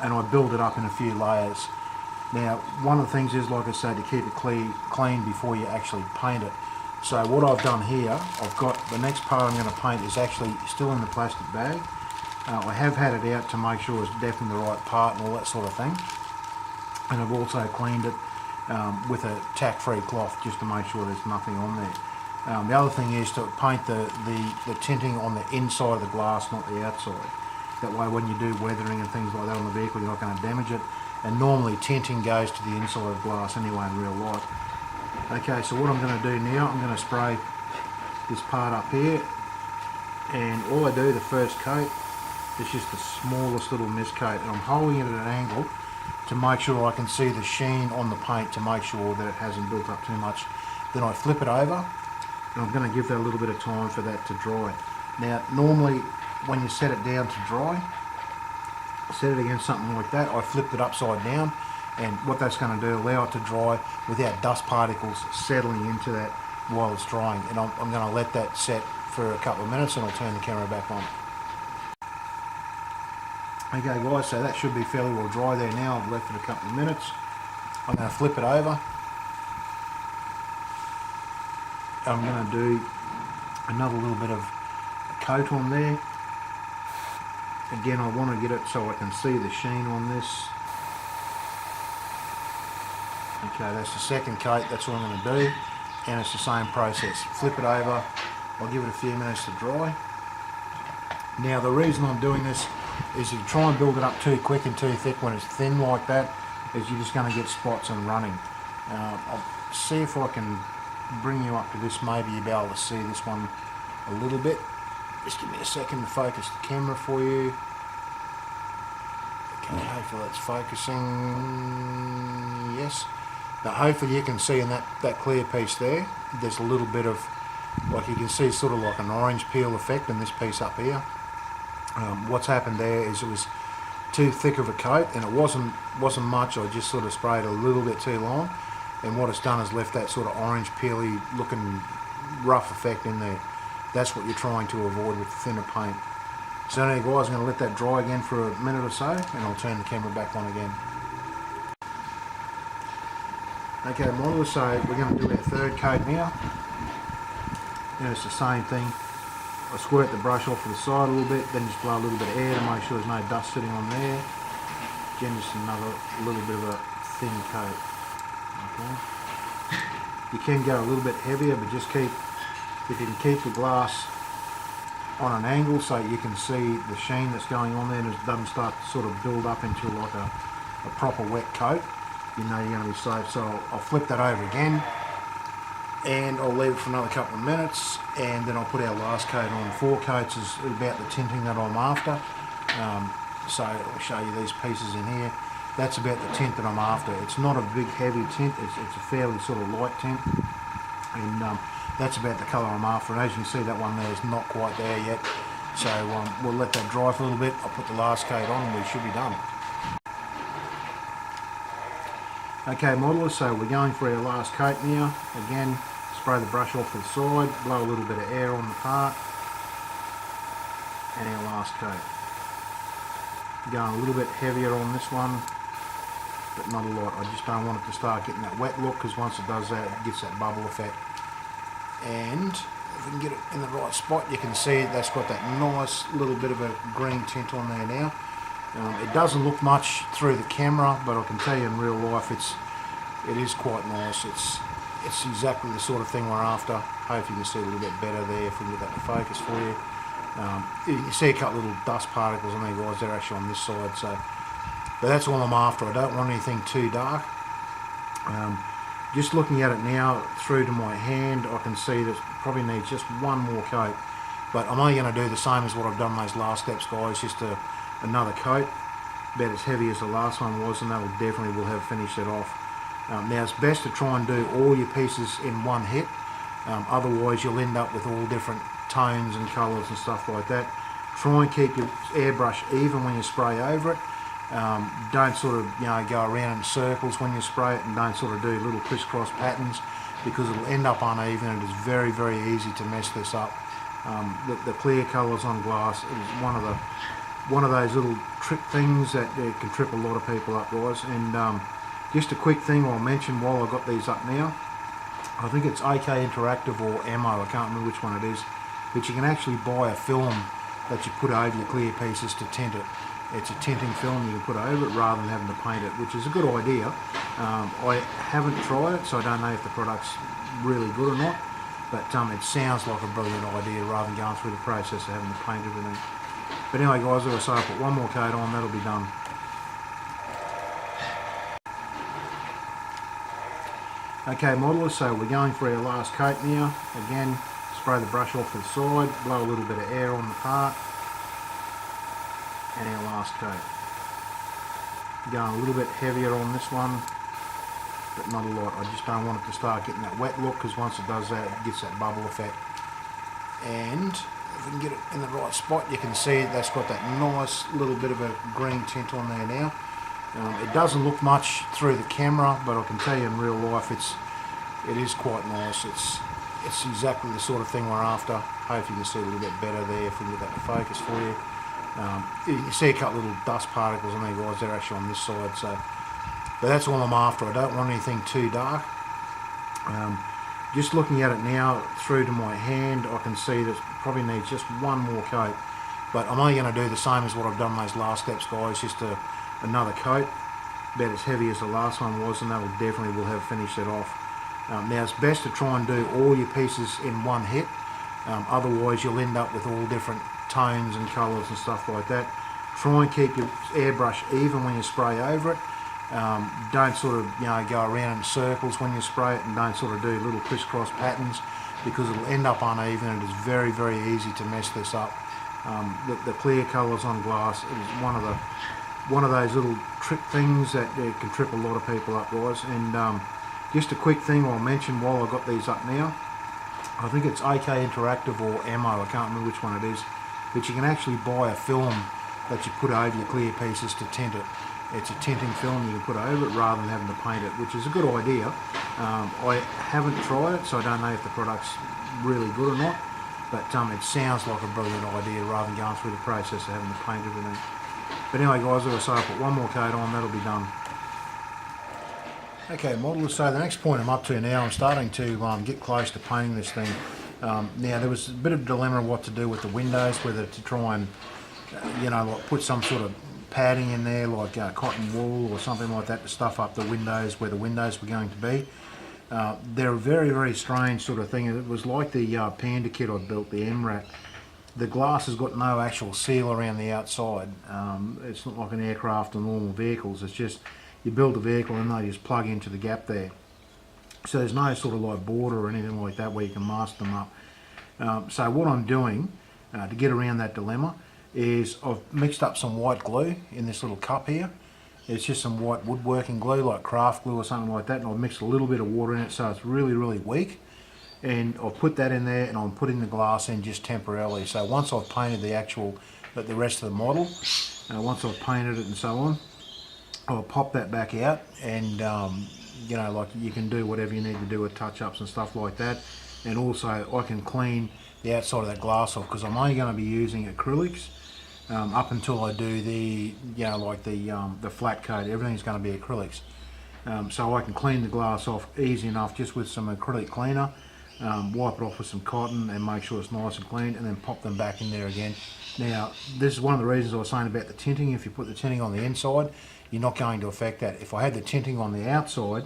and I build it up in a few layers. Now, one of the things is, like I say, to keep it clean before you actually paint it. So what I've done here, I've got the next part I'm going to paint is actually still in the plastic bag. I have had it out to make sure it's definitely the right part and all that sort of thing. And I've also cleaned it with a tack-free cloth just to make sure there's nothing on there. The other thing is to paint the tinting on the inside of the glass, not the outside. That way when you do weathering and things like that on the vehicle, you're not going to damage it. And normally tinting goes to the inside of glass anyway in real life. Okay, so what I'm going to do now, I'm going to spray this part up here, and all I do, the first coat, is just the smallest little mist coat, and I'm holding it at an angle to make sure I can see the sheen on the paint, to make sure that it hasn't built up too much. Then I flip it over, and I'm going to give that a little bit of time for that to dry. Now normally when you set it down to dry, set it against something like that, I flipped it upside down, and what that's going to do, allow it to dry without dust particles settling into that while it's drying. And I'm going to let that set for a couple of minutes, and I'll turn the camera back on. Okay guys, so that should be fairly well dry there now. I've left it a couple of minutes. I'm going to flip it over. I'm going to do another little bit of coat on there. Again, I want to get it so I can see the sheen on this. Okay, that's the second coat, that's what I'm going to do, and it's the same process. Flip it over, I'll give it a few minutes to dry. Now the reason I'm doing this is if you try and build it up too quick and too thick when it's thin like that, is you're just going to get spots and running. I'll see if I can bring you up to this, maybe you'll be able to see this one a little bit. Just give me a second to focus the camera for you. Okay, hopefully that's focusing, yes. Now hopefully you can see in that clear piece there, there's a little bit of, like you can see sort of like an orange peel effect in this piece up here. What's happened there is it was too thick of a coat, and it wasn't much, I just sort of sprayed a little bit too long, and what it's done is left that sort of orange peely looking rough effect in there. That's what you're trying to avoid with the thinner paint. So anyway guys, I'm going to let that dry again for a minute or so, and I'll turn the camera back on again. Okay, model, so we're going to do our third coat now. And it's the same thing. I squirt the brush off to the side a little bit, then just blow a little bit of air to make sure there's no dust sitting on there. Again, just another little bit of a thin coat. Okay. You can go a little bit heavier, but just keep, if you can keep the glass on an angle so you can see the sheen that's going on there and it doesn't start to sort of build up into like a proper wet coat, you know you're going to be safe. So I'll flip that over again, and I'll leave it for another couple of minutes, and then I'll put our last coat on. 4 coats is about the tinting that I'm after. So I'll show you these pieces in here. That's about the tint that I'm after. It's not a big heavy tint, it's a fairly sort of light tint, and that's about the colour I'm after. And as you can see, that one there is not quite there yet. So we'll let that dry for a little bit. I'll put the last coat on and we should be done. Okay modelers, so we're going for our last coat now. Again, spray the brush off to the side, blow a little bit of air on the part, and our last coat. Going a little bit heavier on this one, but not a lot. I just don't want it to start getting that wet look, because once it does that, it gets that bubble effect. And if we can get it in the right spot, you can see that's got that nice little bit of a green tint on there now. It doesn't look much through the camera, but I can tell you in real life it is quite nice. It's exactly the sort of thing we're after. Hopefully you can see a little bit better there if we can get that to focus for you. You can see a couple little dust particles on there guys, they're actually on this side, so but that's all I'm after. I don't want anything too dark. Just looking at it now through to my hand, I can see that it probably needs just one more coat, but I'm only going to do the same as what I've done those last steps guys, just another coat, about as heavy as the last one was, and that will definitely will have finished it off. Now it's best to try and do all your pieces in one hit, otherwise you'll end up with all different tones and colours and stuff like that. Try and keep your airbrush even when you spray over it. Don't sort of go around in circles when you spray it, and don't sort of do little crisscross patterns, because it'll end up uneven and it's very, very easy to mess this up. The clear colours on glass is one of those little trick things that can trip a lot of people up guys, and Just a quick thing I'll mention while I've got these up now. I think it's AK Interactive or Ammo, I can't remember which one it is, but you can actually buy a film that you put over your clear pieces to tint it. It's a tinting film you can put over it rather than having to paint it, which is a good idea. I haven't tried it, so I don't know if the product's really good or not, but it sounds like a brilliant idea rather than going through the process of having to paint everything. But anyway guys, as I say, I'll put one more coat on, that'll be done. Okay modelers, so we're going for our last coat now. Again, spray the brush off to the side, blow a little bit of air on the part, and our last coat. Going a little bit heavier on this one, but not a lot. I just don't want it to start getting that wet look, because once it does that, it gets that bubble effect. And if we can get it in the right spot, you can see that's got that nice little bit of a green tint on there now. It doesn't look much through the camera, but I can tell you in real life it is quite nice. It's exactly the sort of thing we're after. Hopefully you can see a little bit better there if we can get that to focus for you. You can see a couple little dust particles on there guys, they're actually on this side, so but that's all I'm after. I don't want anything too dark. Just looking at it now through to my hand, I can see that it probably needs just one more coat, but I'm only going to do the same as what I've done those last steps guys, just another coat, about as heavy as the last one was, and that will definitely will have finished it off. Now it's best to try and do all your pieces in one hit, otherwise you'll end up with all different tones and colours and stuff like that. Try and keep your airbrush even when you spray over it. Don't sort of go around in circles when you spray it, and don't sort of do little crisscross patterns, because it'll end up uneven and it's very easy to mess this up. The clear colours on glass is one of those little trick things that can trip a lot of people up guys. And just a quick thing I'll mention while I've got these up now. I think it's AK Interactive or Ammo, I can't remember which one it is, but you can actually buy a film that you put over your clear pieces to tint it. It's a tinting film you can put over it rather than having to paint it, which is a good idea. I haven't tried it, so I don't know if the product's really good or not, but it sounds like a brilliant idea rather than going through the process of having to paint everything. But anyway guys, as I say, I'll put one more coat on, that'll be done. Okay modelers, so the next point I'm up to now, I'm starting to get close to painting this thing. Now there was a bit of a dilemma of what to do with the windows, whether to try and like put some sort of padding in there, like cotton wool or something like that, to stuff up the windows where the windows were going to be. They're a very strange sort of thing. It was like the Panda kit I built, the Mrap. The glass has got no actual seal around the outside. It's not like an aircraft or normal vehicles. It's just you build a vehicle and they just plug into the gap there. So there's no sort of like border or anything like that where you can mask them up. So what I'm doing to get around that dilemma is I've mixed up some white glue in this little cup here. It's just some white woodworking glue, like craft glue or something like that, and I've mixed a little bit of water in it so it's really weak. And I'll put that in there, and I'm putting the glass in just temporarily. So once I've painted the rest of the model, once I've painted it and so on, I'll pop that back out, and like you can do whatever you need to do with touch-ups and stuff like that. And also I can clean the outside of that glass off, because I'm only going to be using acrylics up until I do the the flat coat. Everything's going to be acrylics, so I can clean the glass off easy enough just with some acrylic cleaner, wipe it off with some cotton and make sure it's nice and clean, and then pop them back in there again. Now this is one of the reasons I was saying about the tinting. If you put the tinting on the inside, you're not going to affect that. If I had the tinting on the outside,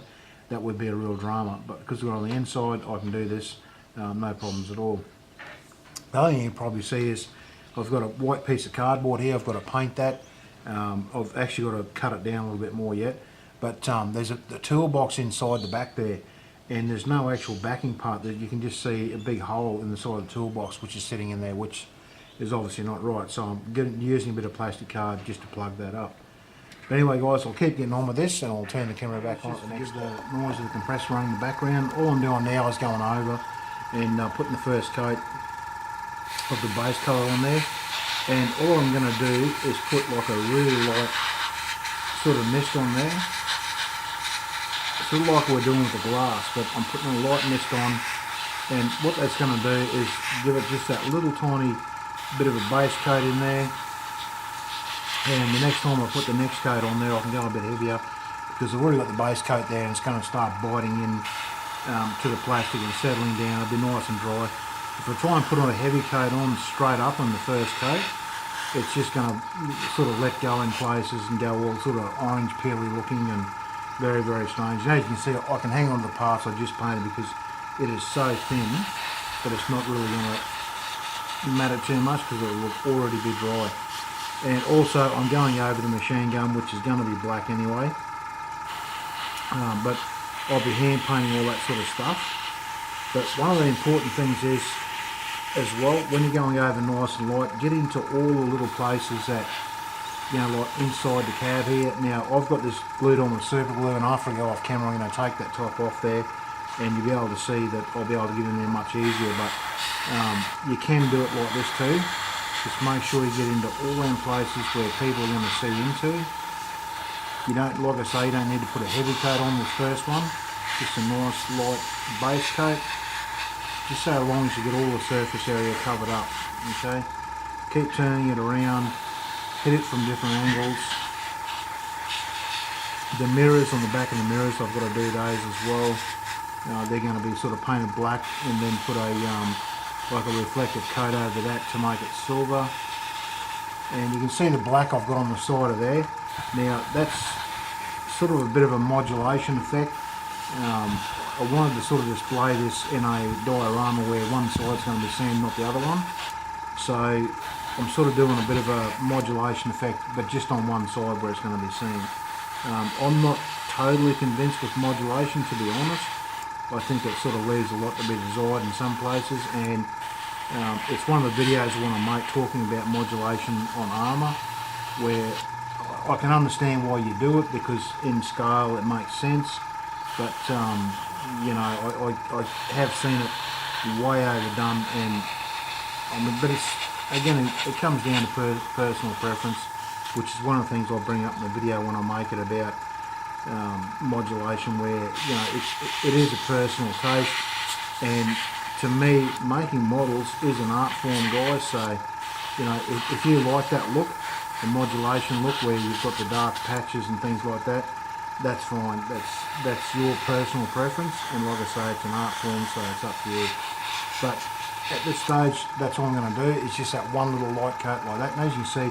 that would be a real drama, but because we're on the inside, I can do this no problems at all. The other thing you probably see is I've got a white piece of cardboard here. I've got to paint that. I've actually got to cut it down a little bit more yet, but there's the toolbox inside the back there, and there's no actual backing part. That you can just see a big hole in the side of the toolbox which is sitting in there, which is obviously not right, so I'm using a bit of plastic card just to plug that up. But anyway guys, I'll keep getting on with this, and I'll turn the camera back on. Just the noise of the compressor running in the background. All I'm doing now is going over and putting the first coat of the base colour on there, and all I'm going to do is put like a really light sort of mist on there, sort of like we're doing with the glass, but I'm putting a light mist on, and what that's going to do is give it just that little tiny bit of a base coat in there, and the next time I put the next coat on there I can go a bit heavier, because I've already got the base coat there and it's going to start biting in to the plastic and settling down. It'll be nice and dry. If I try and put on a heavy coat on straight up on the first coat, it's just going to sort of let go in places and go all sort of orange peely looking and very, very strange. And as you can see, I can hang on to the parts I just painted because it is so thin that it's not really going to matter too much because it will already be dry. And also I'm going over the machine gun, which is going to be black anyway, but I'll be hand painting all that sort of stuff. But one of the important things is, as well, when you're going over nice and light, get into all the little places that, you know, like inside the cab here. Now I've got this glued on with super glue, and after I go off camera I'm going to take that top off there, and you'll be able to see that I'll be able to get in there much easier. But you can do it like this too. Just make sure you get into all them places where people are going to see into. You don't, like I say, you don't need to put a heavy coat on this first one. Just a nice light base coat. Just so long as you get all the surface area covered up, okay? Keep turning it around, hit it from different angles. The mirrors, on the back of the mirrors, I've got to do those as well. They're going to be sort of painted black and then put a like a reflective coat over that to make it silver. And you can see the black I've got on the side of there. Now that's sort of a bit of a modulation effect. I wanted to sort of display this in a diorama where one side's going to be seen, not the other one. So I'm sort of doing a bit of a modulation effect, but just on one side where it's going to be seen. I'm not totally convinced with modulation, to be honest. I think it sort of leaves a lot to be desired in some places, and it's one of the videos I want to make talking about modulation on armour, where I can understand why you do it because in scale it makes sense, but you know, I have seen it way overdone, and I mean, but it's, again, it comes down to personal preference, which is one of the things I'll bring up in the video when I make it about modulation, where, you know, it is a personal taste, and to me making models is an art form, guys. So, you know, if you like that look, the modulation look where you've got the dark patches and things like that, that's fine. That's your personal preference, and like I say, it's an art form, so it's up to you. But at this stage, that's all I'm going to do. It's just that one little light coat like that, and as you see,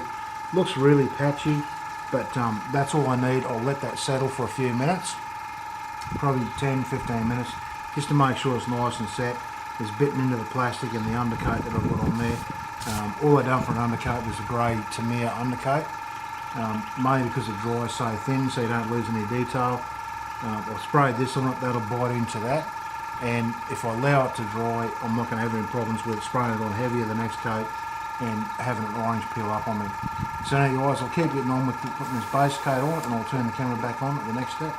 looks really patchy, but that's all I need. I'll let that settle for a few minutes, probably 10-15 minutes, just to make sure it's nice and set. It's bitten into the plastic and the undercoat that I've got on there. All I've done for an undercoat was a grey Tamiya undercoat, mainly because it dries so thin so you don't lose any detail. I've sprayed this on it, that'll bite into that, and if I allow it to dry, I'm not going to have any problems with spraying it on heavier the next coat and having an orange peel up on me. So now guys, I'll keep getting on with putting this base coat on it, and I'll turn the camera back on at the next step.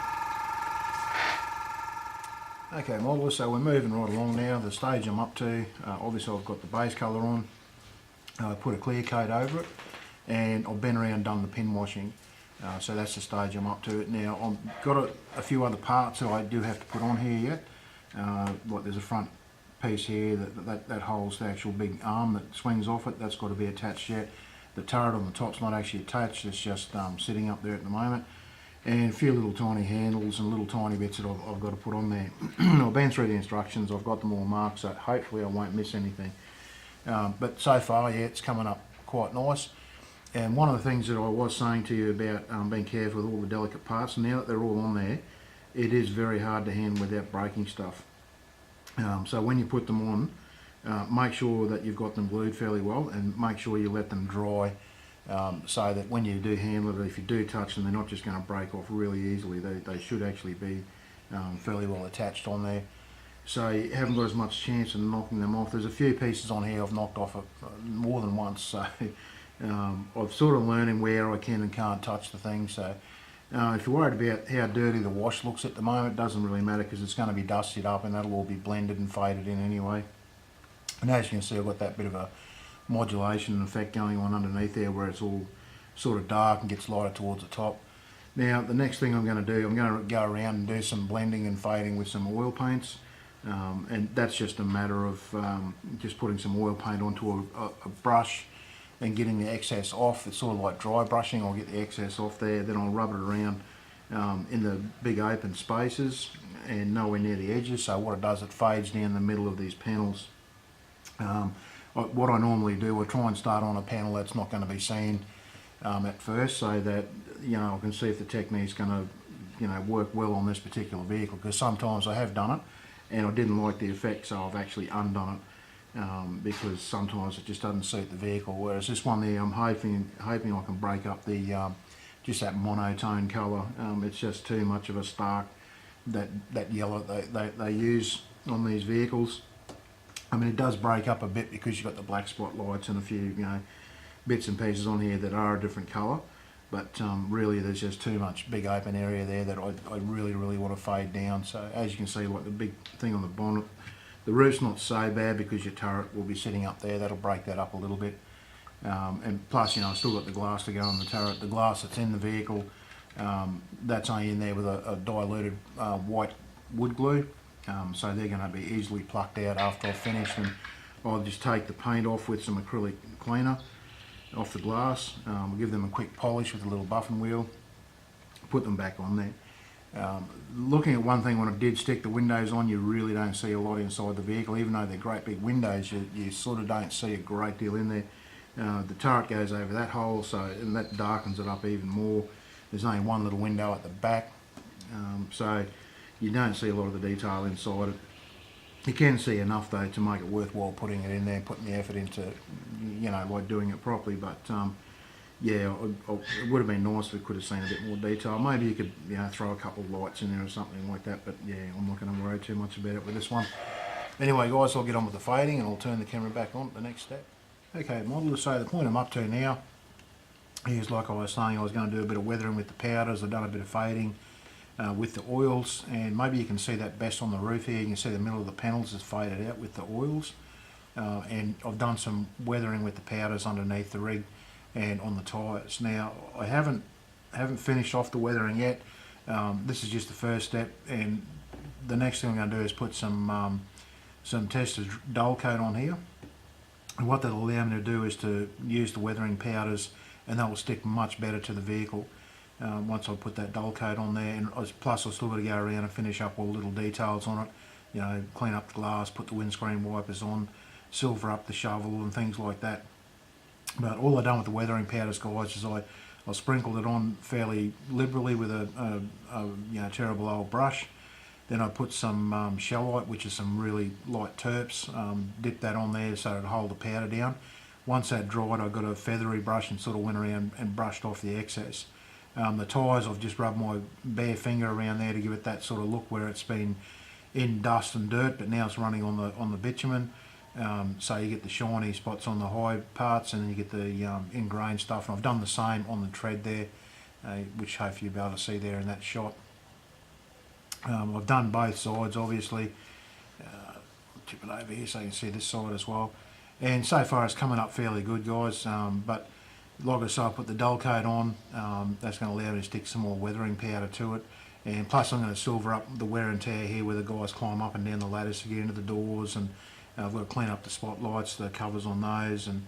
Okay modelers, so we're moving right along now. The stage I'm up to, obviously I've got the base colour on, I put a clear coat over it, and I've been around and done the pin washing. So that's the stage I'm up to. Now I've got a few other parts that I do have to put on here yet. Like there's a front piece here that holds the actual big arm that swings off it. That's got to be attached yet. The turret on the top's not actually attached, it's just sitting up there at the moment. And a few little tiny handles and little tiny bits that I've got to put on there. I've been through the instructions, I've got them all marked, so hopefully I won't miss anything. But so far, yeah, it's coming up quite nice. And one of the things that I was saying to you about being careful with all the delicate parts, and now that they're all on there, it is very hard to handle without breaking stuff. So when you put them on, make sure that you've got them glued fairly well, and make sure you let them dry, so that when you do handle it, if you do touch them, they're not just going to break off really easily. They should actually be fairly well attached on there, so you haven't got as much chance of knocking them off. There's a few pieces on here I've knocked off more than once, so I've sort of learning where I can and can't touch the thing. So if you're worried about how dirty the wash looks at the moment, it doesn't really matter, because it's going to be dusted up and that'll all be blended and faded in anyway. And as you can see, I've got that bit of a modulation effect going on underneath there, where it's all sort of dark and gets lighter towards the top. Now the next thing I'm going to do, I'm going to go around and do some blending and fading with some oil paints, and that's just a matter of just putting some oil paint onto a brush and getting the excess off. It's sort of like dry brushing. I'll get the excess off there, then I'll rub it around in the big open spaces and nowhere near the edges. So what it does, it fades down the middle of these panels. What I normally do, I try and start on a panel that's not going to be seen at first, so that I can see if the technique's going to work well on this particular vehicle, because sometimes I have done it and I didn't like the effect, so I've actually undone it because sometimes it just doesn't suit the vehicle. Whereas this one there, I'm hoping I can break up the just that monotone colour. It's just too much of a stark, that yellow they use on these vehicles. I mean, it does break up a bit because you've got the black spotlights and a few bits and pieces on here that are a different colour, but really there's just too much big open area there that I really want to fade down. So as you can see, like the big thing on the bonnet, the roof's not so bad because your turret will be sitting up there. That'll break that up a little bit. And plus, I've still got the glass to go on the turret. The glass that's in the vehicle, that's only in there with a diluted white wood glue. So they're going to be easily plucked out after I've finished, and I'll just take the paint off with some acrylic cleaner off the glass. We'll give them a quick polish with a little buffing wheel, put them back on there. Looking at one thing, when I did stick the windows on, you really don't see a lot inside the vehicle. Even though they're great big windows, you sort of don't see a great deal in there. The turret goes over that hole, and that darkens it up even more. There's only one little window at the back, so you don't see a lot of the detail inside it. You can see enough though to make it worthwhile putting it in there, putting the effort into, like doing it properly. But yeah, it would have been nice if we could have seen a bit more detail. Maybe you could, throw a couple of lights in there or something like that. But yeah, I'm not going to worry too much about it with this one. Anyway, guys, I'll get on with the fading and I'll turn the camera back on to the next step. Okay, model, so the point I'm up to now is, like I was saying, I was going to do a bit of weathering with the powders. I've done a bit of fading with the oils, and maybe you can see that best on the roof here. You can see the middle of the panels is faded out with the oils, and I've done some weathering with the powders underneath the rig and on the tyres. Now I haven't finished off the weathering yet. This is just the first step, and the next thing I'm going to do is put some Tested Dole coat on here. And what that'll allow me to do is to use the weathering powders, and that will stick much better to the vehicle once I put that Dole coat on there. And plus I've still got to go around and finish up all the little details on it, clean up the glass, put the windscreen wipers on, silver up the shovel and things like that. But all I've done with the weathering powders, guys, is I sprinkled it on fairly liberally with a terrible old brush. Then I put some shellite, which is some really light terps, dipped that on there so it'd hold the powder down. Once that dried, I got a feathery brush and sort of went around and brushed off the excess. The tyres, I've just rubbed my bare finger around there to give it that sort of look where it's been in dust and dirt, but now it's running on the bitumen. So you get the shiny spots on the high parts, and then you get the ingrained stuff. And I've done the same on the tread there, which hopefully you'll be able to see there in that shot. I've done both sides, obviously. Tip it over here so you can see this side as well. And so far it's coming up fairly good, guys. But like I said, I put the Dole coat on. That's going to allow me to stick some more weathering powder to it. And plus I'm going to silver up the wear and tear here where the guys climb up and down the lattice to get into the doors. And I've got to clean up the spotlights, the covers on those. And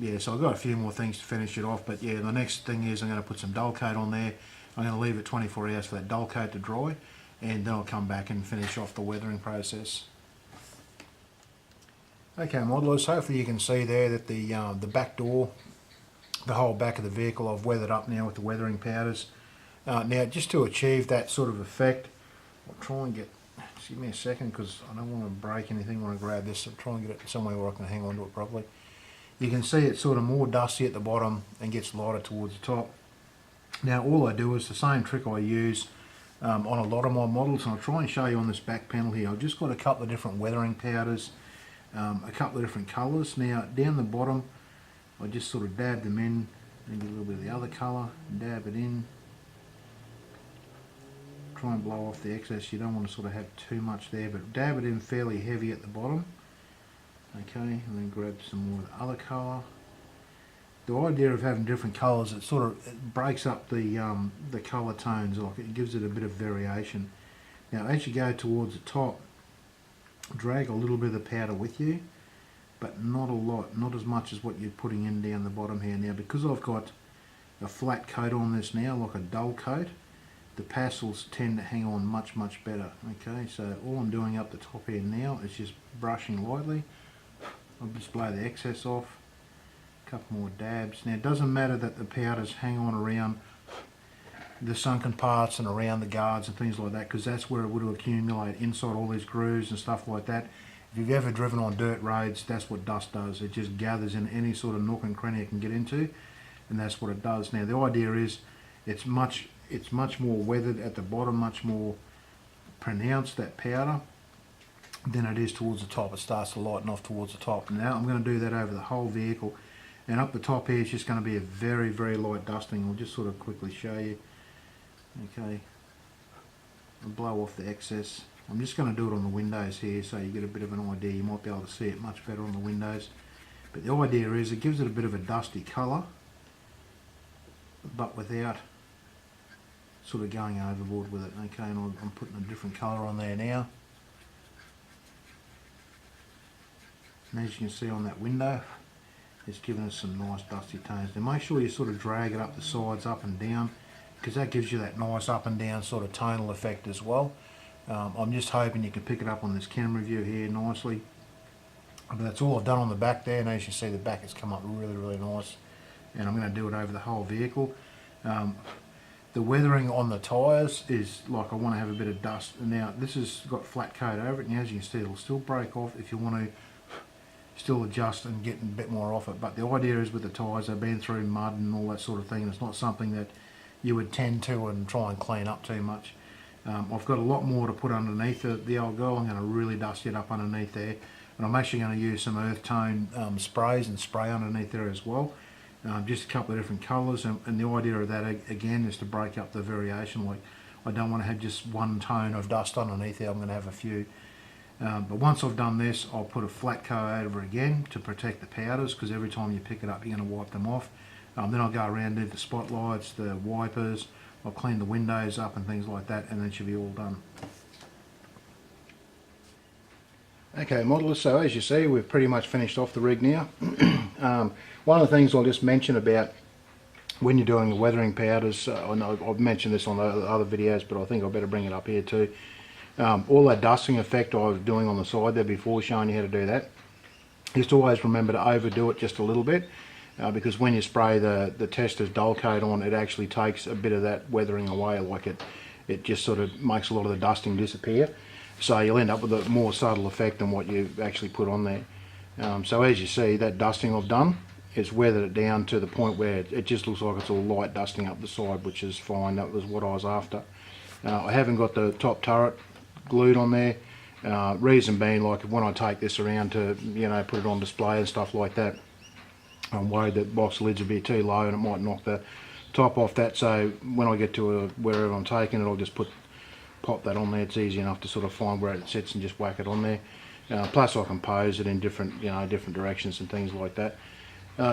yeah, so I've got a few more things to finish it off. But yeah, the next thing is I'm going to put some Dole coat on there. I'm going to leave it 24 hours for that Dole coat to dry, and then I'll come back and finish off the weathering process. Okay, modelers, hopefully you can see there that the back door, the whole back of the vehicle, I've weathered up now with the weathering powders. Now, just to achieve that sort of effect, I'll try and just give me a second because I don't want to break anything when I grab this. I'll try and get it somewhere where I can hang on to it properly. You can see it's sort of more dusty at the bottom and gets lighter towards the top. Now, all I do is the same trick I use on a lot of my models, and I'll try and show you on this back panel here. I've just got a couple of different weathering powders, a couple of different colours. Now down the bottom I just sort of dab them in and get a little bit of the other colour, dab it in, try and blow off the excess. You don't want to sort of have too much there, but dab it in fairly heavy at the bottom. Okay, and then grab some more of the other colour. The idea of having different colours, it breaks up the colour tones, like it gives it a bit of variation. Now as you go towards the top, drag a little bit of the powder with you, but not a lot, not as much as what you're putting in down the bottom here. Now because I've got a flat coat on this now, like a dull coat, the Parcels tend to hang on much better. Okay, so all I'm doing up the top here now is just brushing lightly. I'll just blow the excess off, a couple more dabs. Now it doesn't matter that the powders hang on around the sunken parts and around the guards and things like that, because that's where it would accumulate inside all these grooves and stuff like that. If you've ever driven on dirt roads, that's what dust does. It just gathers in any sort of nook and cranny it can get into, and that's what it does. Now the idea is it's much more weathered at the bottom, much more pronounced, that powder, than it is towards the top. It starts to lighten off towards the top. Now I'm going to do that over the whole vehicle, and up the top here is just going to be a very light dusting. I'll just sort of quickly show you. Okay, I'll blow off the excess. I'm just going to do it on the windows here so you get a bit of an idea. You might be able to see it much better on the windows, but the idea is it gives it a bit of a dusty colour, but without sort of going overboard with it. Okay, and I'm putting a different colour on there now. And as you can see on that window, it's giving us some nice dusty tones. Now make sure you sort of drag it up the sides, up and down, because that gives you that nice up and down sort of tonal effect as well. I'm just hoping you can pick it up on this camera view here nicely. But that's all I've done on the back there, and as you see the back has come up really nice. And I'm going to do it over the whole vehicle. The weathering on the tyres is like I want to have a bit of dust. Now this has got flat coat over it, and as you can see it'll still break off if you want to still adjust and get a bit more off it. But the idea is with the tyres, they've been through mud and all that sort of thing, and it's not something that you would tend to and try and clean up too much. I've got a lot more to put underneath the old girl. I'm going to really dust it up underneath there, and I'm actually going to use some earth tone sprays and spray underneath there as well. Just a couple of different colours, and the idea of that again is to break up the variation. Like I don't want to have just one tone of dust underneath there, I'm going to have a few. But once I've done this, I'll put a flat coat over again to protect the powders, because every time you pick it up you're going to wipe them off. Then I'll go around and do the spotlights, the wipers, I'll clean the windows up and things like that, and then it should be all done. Okay modelers, so as you see we've pretty much finished off the rig now. One of the things I'll just mention about when you're doing the weathering powders, I know I've mentioned this on the other videos, but I think I better bring it up here too. All that dusting effect I was doing on the side there before, showing you how to do that, just always remember to overdo it just a little bit, because when you spray the tester's Dole coat on, it actually takes a bit of that weathering away. Like it just sort of makes a lot of the dusting disappear, so you'll end up with a more subtle effect than what you've actually put on there. So as you see, that dusting I've done, it's weathered it down to the point where it just looks like it's all light dusting up the side, which is fine. That was what I was after. I haven't got the top turret glued on there. Reason being, like when I take this around to put it on display and stuff like that, I'm worried that box lids will be too low and it might knock the top off that. So when I get to wherever I'm taking it, I'll just pop that on there. It's easy enough to sort of find where it sits and just whack it on there. Plus I can pose it in different directions and things like that.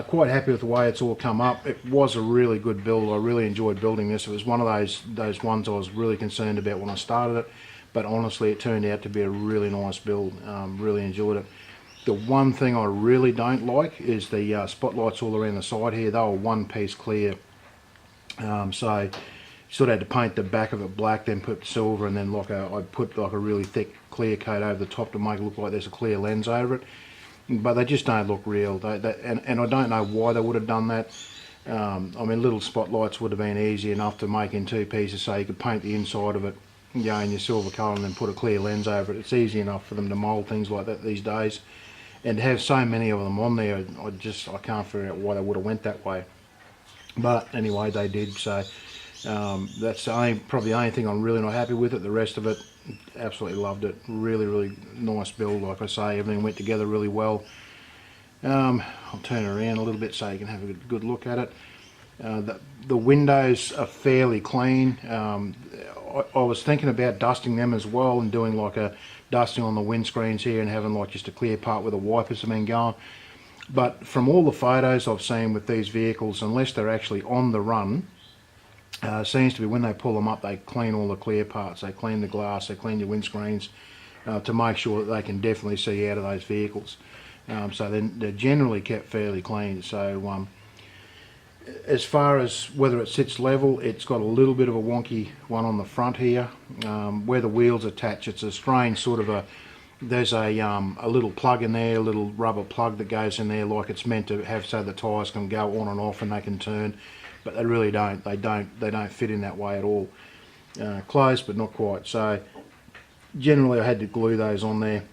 Quite happy with the way it's all come up. It was a really good build. I really enjoyed building this. It was one of those ones I was really concerned about when I started it, but honestly it turned out to be a really nice build. Really enjoyed it. The one thing I really don't like is the spotlights all around the side here. They were one piece clear, so you sort of had to paint the back of it black, then put silver, and then I put like a really thick clear coat over the top to make it look like there's a clear lens over it. But they just don't look real. And I don't know why they would have done that. I mean, little spotlights would have been easy enough to make in two pieces, so you could paint the inside of it in your silver colour and then put a clear lens over it. It's easy enough for them to mould things like that these days. And to have so many of them on there, I can't figure out why they would have went that way. But anyway, they did. So that's probably the only thing I'm really not happy with it. The rest of it, absolutely loved it. Really nice build. Like I say, everything went together really well. I'll turn it around a little bit so you can have a good look at it. The windows are fairly clean. I was thinking about dusting them as well and doing like a dusting on the windscreens here and having like just a clear part where the wipers have been going. But from all the photos I've seen with these vehicles, unless they're actually on the run, seems to be when they pull them up, they clean all the clear parts, they clean the glass, they clean your windscreens to make sure that they can definitely see out of those vehicles. So they're generally kept fairly clean. So as far as whether it sits level, it's got a little bit of a wonky one on the front here. Where the wheels attach, it's a strange sort of there's a little plug in there, a little rubber plug that goes in there like it's meant to have, so the tyres can go on and off and they can turn, but they really don't. They don't fit in that way at all. Close, but not quite. So generally I had to glue those on there.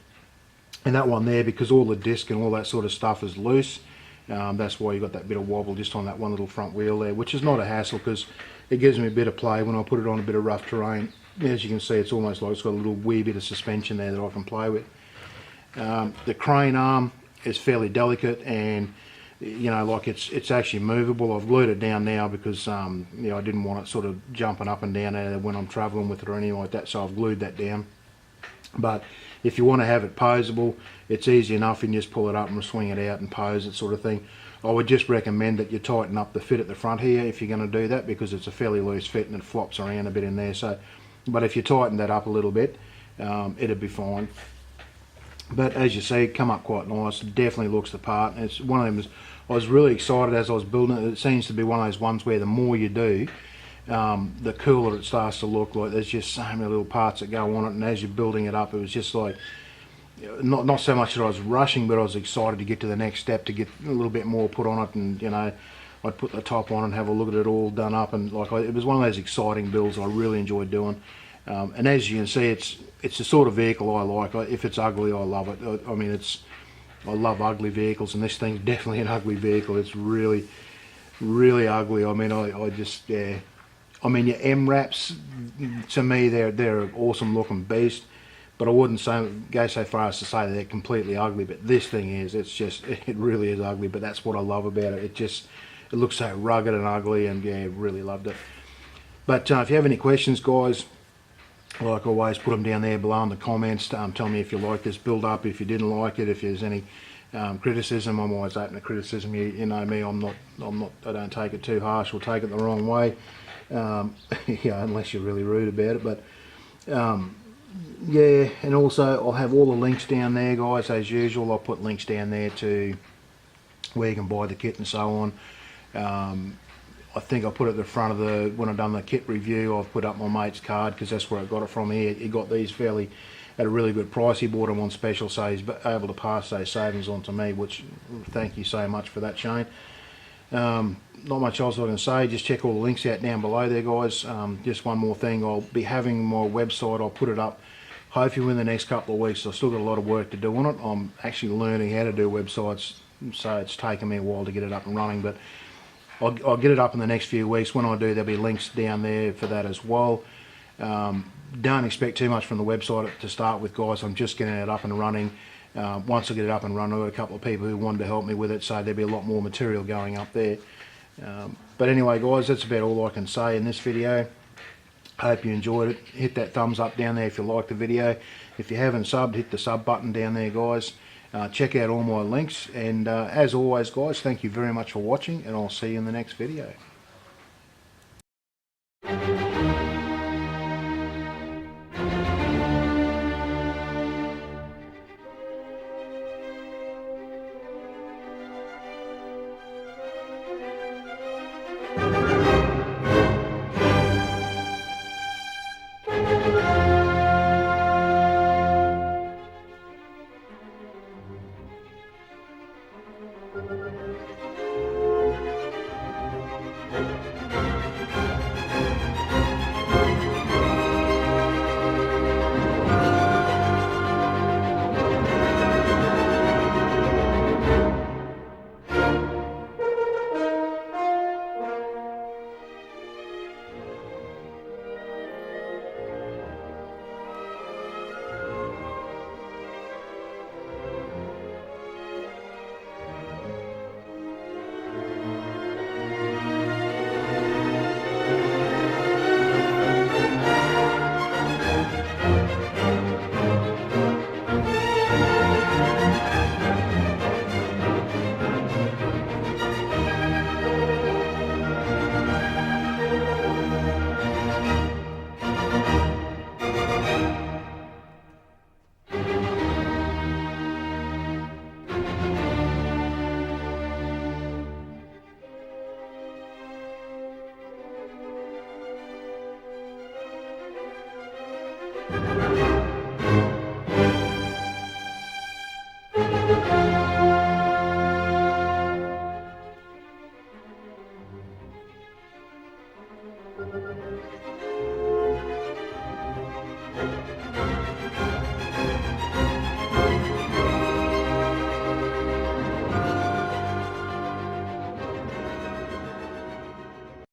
And that one there, because all the disc and all that sort of stuff is loose, that's why you got that bit of wobble just on that one little front wheel there, which is not a hassle because it gives me a bit of play when I put it on a bit of rough terrain. As you can see, it's almost like it's got a little wee bit of suspension there that I can play with. The crane arm is fairly delicate, and you know, like it's actually movable. I've glued it down now because you know, I didn't want it sort of jumping up and down there when I'm travelling with it or anything like that, so I've glued that down. But if you want to have it poseable, it's easy enough. You can just pull it up and swing it out and pose it, sort of thing. I would just recommend that you tighten up the fit at the front here if you're going to do that, because it's a fairly loose fit and it flops around a bit in there. So, but if you tighten that up a little bit, it'd be fine. But as you see, it come up quite nice. It definitely looks the part. It's one of them. I was really excited as I was building it. It seems to be one of those ones where the more you do, the cooler it starts to look. Like there's just so many little parts that go on it, and as you're building it up, it was just like, not so much that I was rushing, but I was excited to get to the next step, to get a little bit more put on it. And you know, I'd put the top on and have a look at it all done up, and like it was one of those exciting builds I really enjoyed doing. And as you can see, it's the sort of vehicle I like. If it's ugly, I love it. I mean, I love ugly vehicles, and this thing's definitely an ugly vehicle. It's really, really ugly. I mean, I just, yeah. I mean, your Mraps, to me, they're an awesome looking beast, but I wouldn't go so far as to say that they're completely ugly. But this thing is, it really is ugly. But that's what I love about it. It looks so rugged and ugly, and yeah, really loved it. But if you have any questions, guys, like always, put them down there below in the comments. Tell me if you like this build up, if you didn't like it, if there's any criticism. I'm always open to criticism. You know me, I don't take it too harsh or take it the wrong way. Yeah, unless you're really rude about it. But yeah, and also I'll have all the links down there, guys, as usual. I'll put links down there to where you can buy the kit and so on. I think I put it at the front of when I've done the kit review, I've put up my mate's card, because that's where I got it from. He got these at a really good price. He bought them on special, so he's able to pass those savings on to me, which, thank you so much for that, Shane. Not much else I can say. Just check all the links out down below there, guys. Just one more thing, I'll be having my website. I'll put it up hopefully in the next couple of weeks. I've still got a lot of work to do on it. I'm actually learning how to do websites, so it's taken me a while to get it up and running, but I'll get it up in the next few weeks. When I do, there'll be links down there for that as well. Don't expect too much from the website to start with, guys. I'm just getting it up and running. Once I get it up and running, I've got a couple of people who wanted to help me with it, so there'll be a lot more material going up there. But anyway, guys, that's about all I can say in this video. Hope you enjoyed it. Hit that thumbs up down there if you liked the video. If you haven't subbed, hit the sub button down there, guys. Check out all my links, and as always, guys, thank you very much for watching, and I'll see you in the next video.